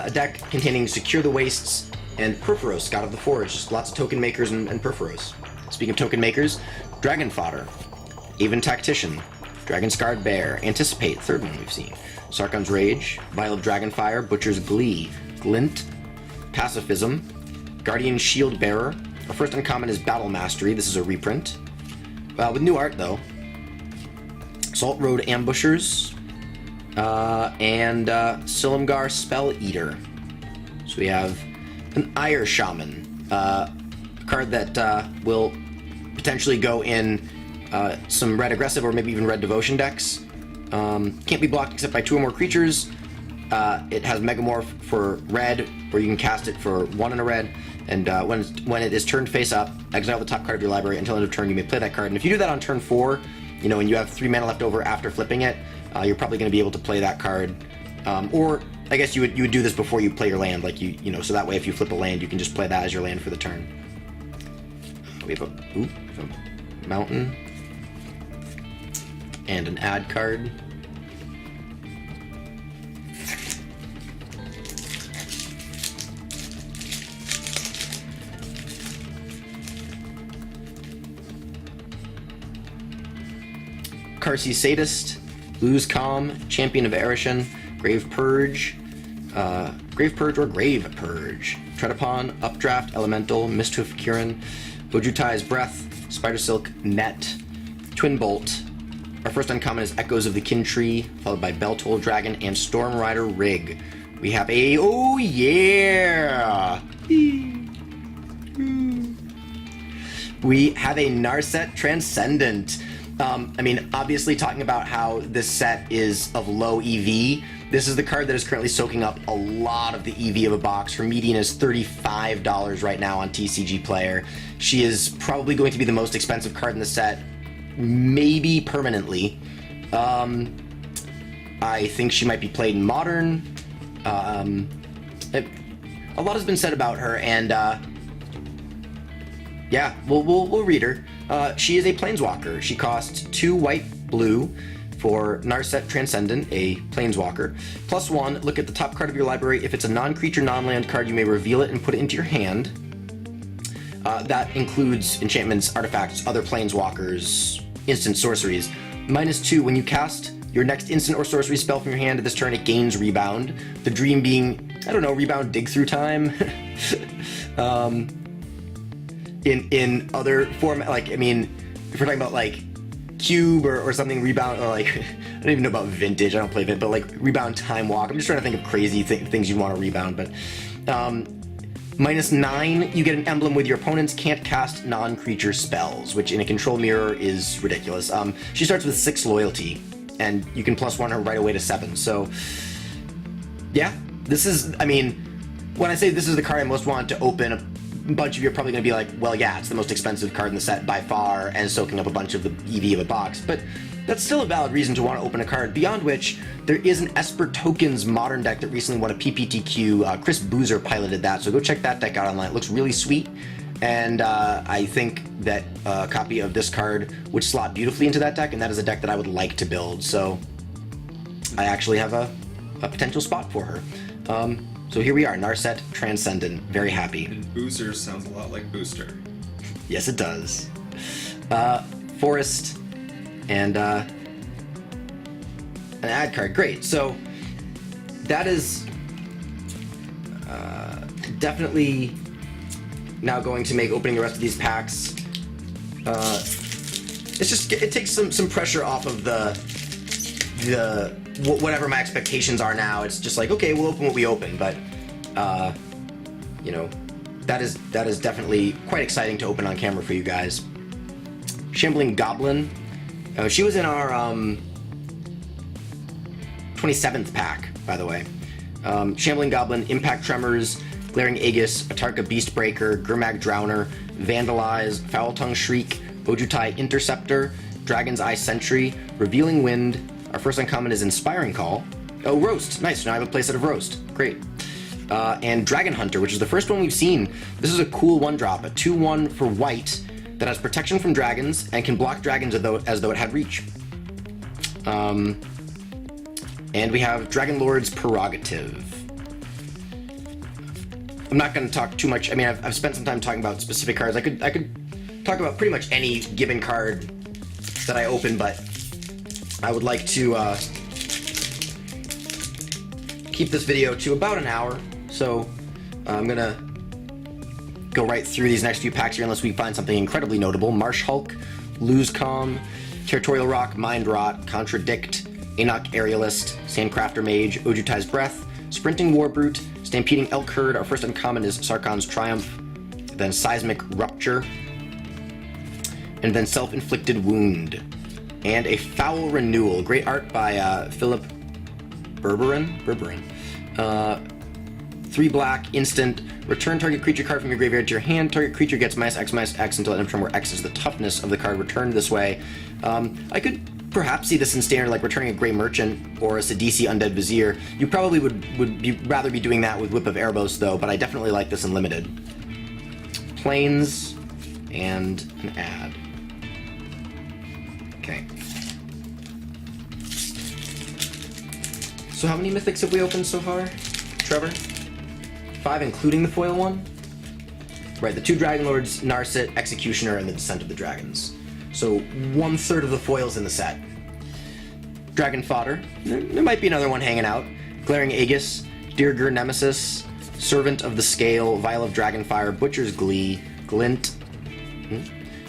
a deck containing Secure the Wastes and Perforos, God of the Forge. Just lots of token makers and Perforos. Speaking of token makers, Dragon Fodder, Aven Tactician, Dragon Scarred Bear, Anticipate, third one we've seen, Sarkhan's Rage, Vial of Dragonfire, Butcher's Glee, Glint, Pacifism, Guardian Shield Bearer. Our first uncommon is Battle Mastery. This is a reprint. With new art, though. Salt Road Ambushers, and Silumgar Spell Eater. So we have an Ire Shaman, a card that will potentially go in some red aggressive or maybe even red devotion decks. Can't be blocked except by 2 or more creatures. It has Megamorph for red, where you can cast it for 1 in a red. And when it is turned face up, exile the top card of your library. Until end of turn, you may play that card. And if you do that on turn 4, and you have 3 mana left over after flipping it, you're probably going to be able to play that card. Or I guess you would do this before you play your land, like so that way if you flip a land, you can just play that as your land for the turn. We have a mountain and an add card. Karsi Sadist, Lose Calm, Champion of Erishan, Grave Purge, or Grave Purge, Tread Upon, Updraft, Elemental, Misthoof Kirin, Ojutai's Breath, Spider Silk, Net, Twin Bolt. Our first uncommon is Echoes of the Kin Tree, followed by Belltoll Dragon and Storm Rider Rig. We have a, oh yeah! We have a Narset Transcendent. Obviously talking about how this set is of low EV, this is the card that is currently soaking up a lot of the EV of a box. Her median is $35 right now on TCG Player. She is probably going to be the most expensive card in the set, maybe permanently. I think she might be played in Modern. A lot has been said about her, and yeah, we'll read her. She is a Planeswalker. She costs 2 white-blue for Narset Transcendent, a Planeswalker. +1, look at the top card of your library. If it's a non-creature, non-land card, you may reveal it and put it into your hand. That includes enchantments, artifacts, other Planeswalkers, instant sorceries. -2, when you cast your next instant or sorcery spell from your hand this turn, it gains rebound. The dream being, I don't know, rebound dig through time. In other form, like, I mean, if we're talking about like cube or something, rebound, or like, I don't even know about vintage, I don't play Vintage, but like rebound time walk. I'm just trying to think of crazy things you want to rebound, but -9, you get an emblem with your opponents can't cast non-creature spells, which in a control mirror is ridiculous. She starts with 6 loyalty, and you can +1 her right away to 7. So, yeah, this is, I mean, when I say this is the card I most want to open, a bunch of you are probably going to be like, well, yeah, it's the most expensive card in the set by far, and soaking up a bunch of the EV of a box, but that's still a valid reason to want to open a card, beyond which there is an Esper Tokens modern deck that recently won a PPTQ. Chris Boozer piloted that, so go check that deck out online. It looks really sweet, and I think that a copy of this card would slot beautifully into that deck, and that is a deck that I would like to build, so I actually have a potential spot for her. So here we are, Narset Transcendent, very happy. And Boozer sounds a lot like Booster. Yes, it does. Forest, and an ad card, great. So that is definitely now going to make opening the rest of these packs. It takes some pressure off of the whatever my expectations are now. It's just like, okay, we'll open what we open, but you know, that is definitely quite exciting to open on camera for you guys. Shambling Goblin. She was in our 27th pack, by the way. Shambling Goblin, Impact Tremors, Glaring Aegis, Atarka Beastbreaker, Gurmag Drowner, Vandalize, Foul Tongue Shriek, Ojutai Interceptor, Dragon's Eye Sentry, Revealing Wind. Our first uncommon is Inspiring Call. Oh, Roast. Nice. Now I have a playset of Roast. Great. And Dragon Hunter, which is the first one we've seen. This is a cool 1-drop, a 2/1 for white that has protection from dragons and can block dragons as though it had reach. And we have Dragon Lord's Prerogative. I'm not going to talk too much. I mean, I've spent some time talking about specific cards. I could talk about pretty much any given card that I open, but I would like to keep this video to about an hour, so I'm gonna go right through these next few packs here unless we find something incredibly notable. Marsh Hulk, Lose Calm, Territorial Rock, Mind Rot, Contradict, Enoch Aerialist, Sandcrafter Mage, Ojutai's Breath, Sprinting Warbrute, Stampeding Elk Herd. Our first uncommon is Sarkon's Triumph, then Seismic Rupture, and then Self-Inflicted Wound. And a Foul Renewal. Great art by Philip Berberin. 3 black, instant. Return target creature card from your graveyard to your hand. Target creature gets -X/-X until end of turn, where X is the toughness of the card returned this way. I could perhaps see this in standard, like returning a Grey Merchant or a Sidisi Undead Vizier. You probably would rather be doing that with Whip of Erebos, though, but I definitely like this in limited. Planes and an ad. Okay. So how many mythics have we opened so far, Trevor? 5, including the foil one? Right, the 2 Dragon Lords, Narset, Executioner, and the Descent of the Dragons. So 1/3 of the foils in the set. Dragon Fodder. There might be another one hanging out. Glaring Aegis, Dirger Nemesis, Servant of the Scale, Vial of Dragonfire, Butcher's Glee, Glint,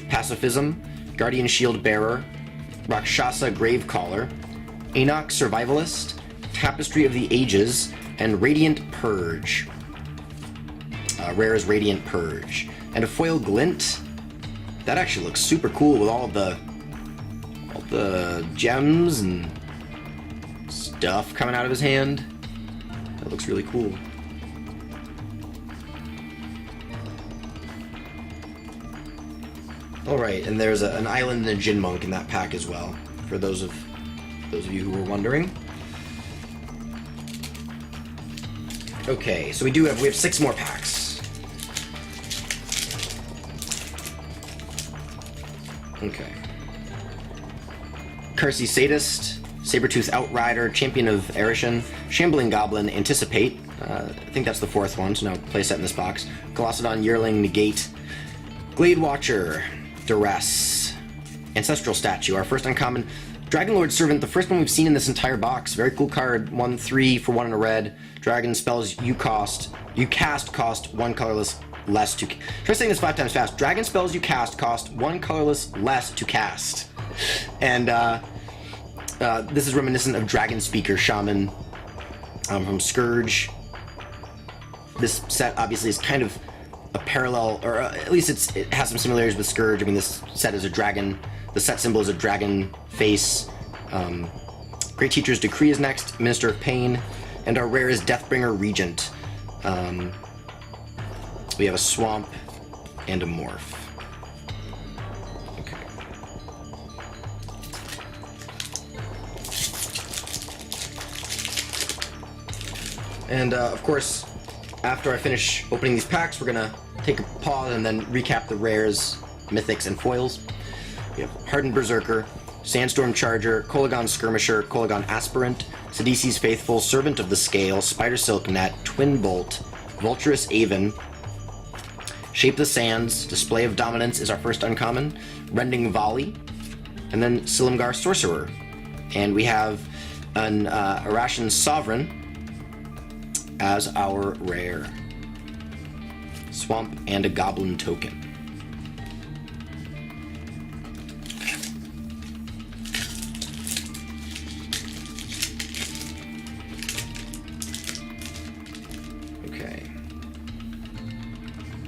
Pacifism, Guardian Shield Bearer, Rakshasa Gravecaller, Enoch Survivalist, Tapestry of the Ages, and Radiant Purge. Rare is Radiant Purge. And a foil Glint. That actually looks super cool with all the gems and stuff coming out of his hand. That looks really cool. Alright, and there's an Island and a Djinn Monk in that pack as well, for those of you who were wondering. Okay, so we have 6 more packs. Okay. Carsey Sadist, Sabertooth Outrider, Champion of Erishan, Shambling Goblin, Anticipate. I think that's the 4th one, so now playset in this box. Colossadon Yearling, Negate, Glade Watcher, Duress, Ancestral Statue. Our first uncommon, Dragonlord Servant, the first one we've seen in this entire box. Very cool card. 1/3 for 1 and a red. Dragon spells you cast cost 1 colorless less to... Try saying this 5 times fast. Dragon spells you cast cost 1 colorless less to cast. And this is reminiscent of Dragon Speaker Shaman from Scourge. This set obviously is kind of a parallel, or at least it has some similarities with Scourge. I mean, this set is a dragon. The set symbol is a dragon face. Great Teacher's Decree is next, Minister of Pain, and our rare is Deathbringer Regent. We have a swamp and a morph. Okay. And of course, after I finish opening these packs, we're gonna take a pause and then recap the rares, mythics, and foils. We have Hardened Berserker, Sandstorm Charger, Kolagon Skirmisher, Kolagon Aspirant, Sidisi's Faithful, Servant of the Scale, Spider Silk Net, Twin Bolt, Vulturous Aven, Shape the Sands, Display of Dominance is our first uncommon, Rending Volley, and then Silumgar Sorcerer. And we have an Arashan Sovereign as our rare. Swamp and a Goblin token.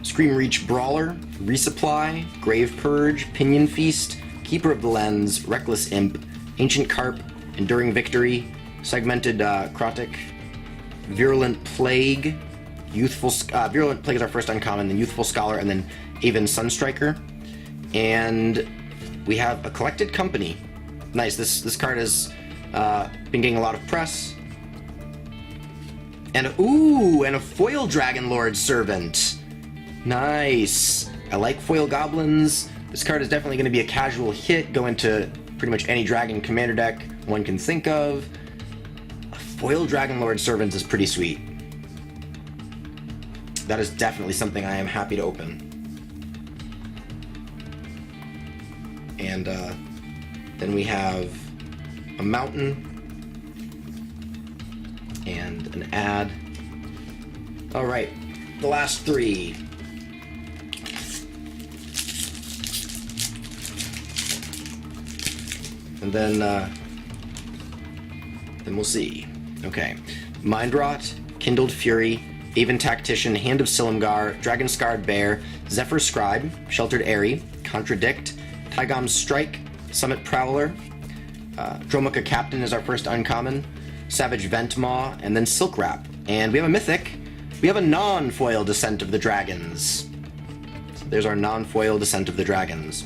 Scream Reach Brawler, Resupply, Grave Purge, Pinion Feast, Keeper of the Lens, Reckless Imp, Ancient Carp, Enduring Victory, Segmented Crotic, Virulent Plague, Virulent Plague is our first uncommon, then Youthful Scholar, and then Aven Sunstriker. And we have a Collected Company. Nice, this card has been getting a lot of press. And a foil Dragonlord Servant. Nice. I like foil goblins. This card is definitely going to be a casual hit, go into pretty much any dragon commander deck one can think of. A foil Dragonlord Servant is pretty sweet. That is definitely something I am happy to open. And then we have a mountain and an ad. All right, the last 3. And then we'll see. Okay. Mind Rot, Kindled Fury, Aven Tactician, Hand of Silumgar, Dragon Scarred Bear, Zephyr Scribe, Sheltered Airy, Contradict, Tygom's Strike, Summit Prowler, Dromuka Captain is our first uncommon, Savage Ventmaw, and then Silk Wrap. And we have a mythic. We have a non-foil Descent of the Dragons. So there's our non-foil Descent of the Dragons.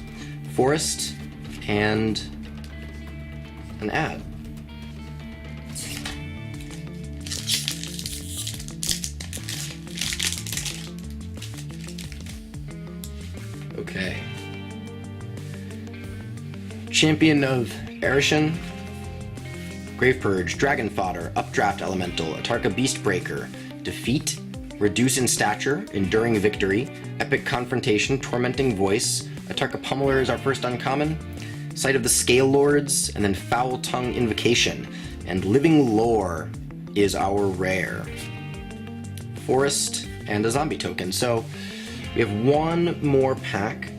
Forest and an ad. Okay. Champion of Erishan, Grave Purge, Dragon Fodder, Updraft Elemental, Atarka Beastbreaker, Defeat, Reduce in Stature, Enduring Victory, Epic Confrontation, Tormenting Voice, Atarka Pummeler is our first uncommon, Sight of the Scale Lords, and then Foul Tongue Invocation. And Living Lore is our rare. Forest and a zombie token. So we have one more pack.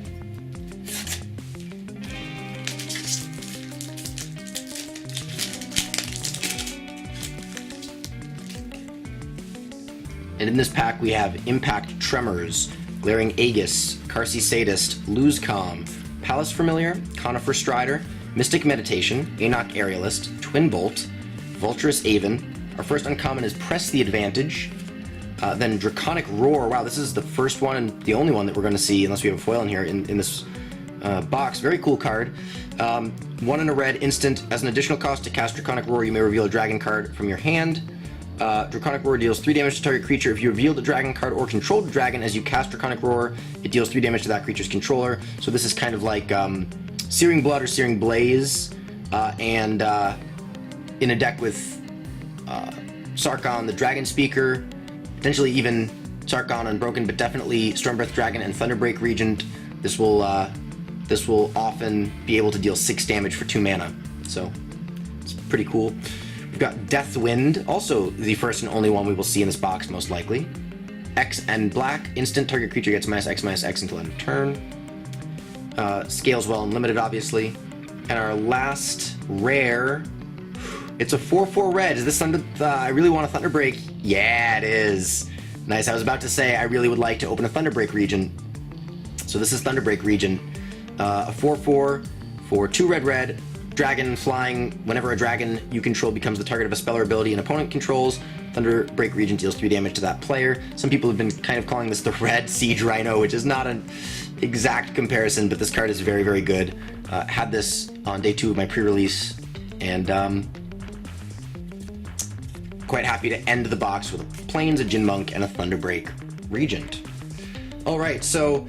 And in this pack we have Impact Tremors, Glaring Aegis, Karsi Sadist, Lose Calm, Palace Familiar, Conifer Strider, Mystic Meditation, Aenoch Aerialist, Twin Bolt, Vulturous Aven. Our first uncommon is Press the Advantage. Then Draconic Roar. Wow, this is the first one and the only one that we're going to see, unless we have a foil in here, in this box. Very cool card. 1 and a red, instant. As an additional cost to cast Draconic Roar, you may reveal a dragon card from your hand. Draconic Roar deals 3 damage to target creature. If you reveal the dragon card or control the dragon as you cast Draconic Roar, it deals 3 damage to that creature's controller. So this is kind of like Searing Blood or Searing Blaze, and in a deck with Sarkon, the Dragon Speaker, potentially even Sarkon Unbroken, but definitely Stormbreath Dragon and Thunderbreak Regent. This will often be able to deal 6 damage for 2 mana. so it's pretty cool. We've got Deathwind, also the first and only one we will see in this box, most likely. X and black, instant target creature gets -X/-X until end of turn. Scales well and limited, obviously. And our last rare, it's a 4/4 red. Is this Thunder? I really want a Thunderbreak. Yeah, it is. Nice. I was about to say I really would like to open a Thunderbreak Regent. So this is Thunderbreak Regent. A 4/4 for 2 red. Dragon flying. Whenever a dragon you control becomes the target of a spell or ability an opponent controls, Thunderbreak Regent deals 3 damage to that player. Some people have been kind of calling this the Red Siege Rhino, which is not an exact comparison, but this card is very, very good. Had this on day 2 of my pre-release, and quite happy to end the box with a Plains, a Jin Monk, and a Thunderbreak Regent. Alright, so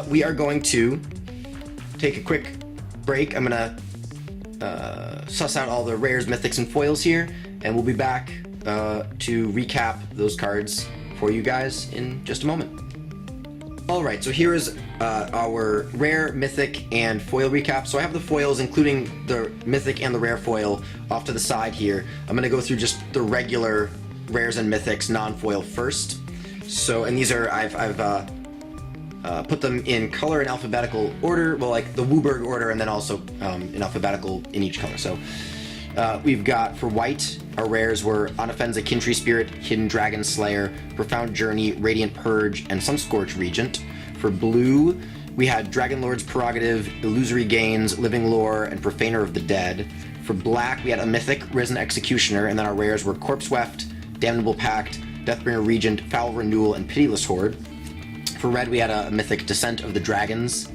we are going to take a quick break. I'm going to suss out all the rares, mythics, and foils here, and we'll be back to recap those cards for you guys in just a moment. Alright, so here is our rare, mythic, and foil recap. So I have the foils, including the mythic and the rare foil, off to the side here. I'm going to go through just the regular rares and mythics, non-foil first. So, and these are, I've put them in color and alphabetical order, well, like the Wooburg order, and then also in alphabetical in each color. So we've got, for white, our rares were Onofenza, Kintree Spirit, Hidden Dragon Slayer, Profound Journey, Radiant Purge, and Sunscorch Regent. For blue, we had Dragonlord's Prerogative, Illusory Gains, Living Lore, and Profaner of the Dead. For black, we had a mythic, Risen Executioner, and then our rares were Corpse Weft, Damnable Pact, Deathbringer Regent, Foul Renewal, and Pitiless Horde. For red, we had a mythic, Descent of the Dragons,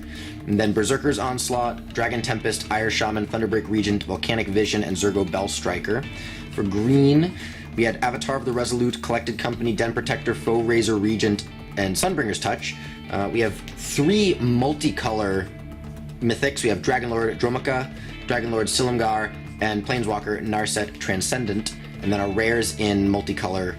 and then Berserker's Onslaught, Dragon Tempest, Ire Shaman, Thunderbreak Regent, Volcanic Vision, and Zergo Bellstriker. For green, we had Avatar of the Resolute, Collected Company, Den Protector, Foe Razor Regent, and Sunbringer's Touch. We have 3 multicolor mythics. We have Dragonlord Dromoka, Dragonlord Silumgar, and Planeswalker Narset Transcendent. And then our rares in multicolor,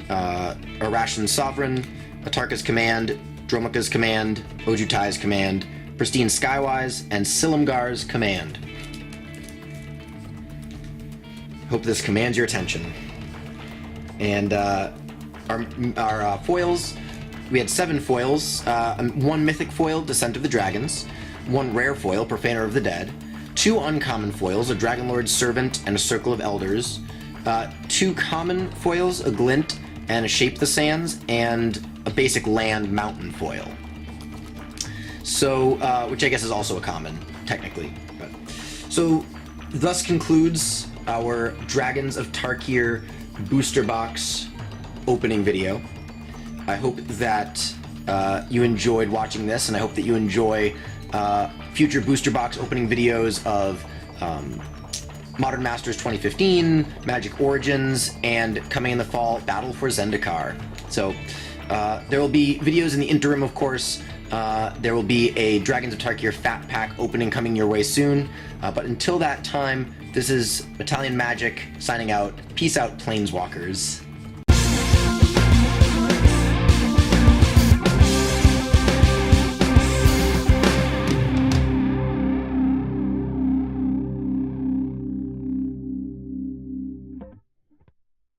Arashan Sovereign, Atarka's Command, Dromoka's Command, Ojutai's Command, Pristine Skywise, and Silumgar's Command. Hope this commands your attention. And our foils, we had 7 foils, 1 mythic foil, Descent of the Dragons, 1 rare foil, Profaner of the Dead, 2 uncommon foils, a Dragonlord's Servant and a Circle of Elders, 2 common foils, a Glint and a Shape the Sands, and a basic land mountain foil. So, which I guess is also a common, technically. But, so, thus concludes our Dragons of Tarkir booster box opening video. I hope that you enjoyed watching this, and I hope that you enjoy future booster box opening videos of Modern Masters 2015, Magic Origins, and coming in the fall, Battle for Zendikar. So there will be videos in the interim, of course. There will be a Dragons of Tarkir Fat Pack opening coming your way soon. But until that time, this is Metalion Magic signing out. Peace out, Planeswalkers.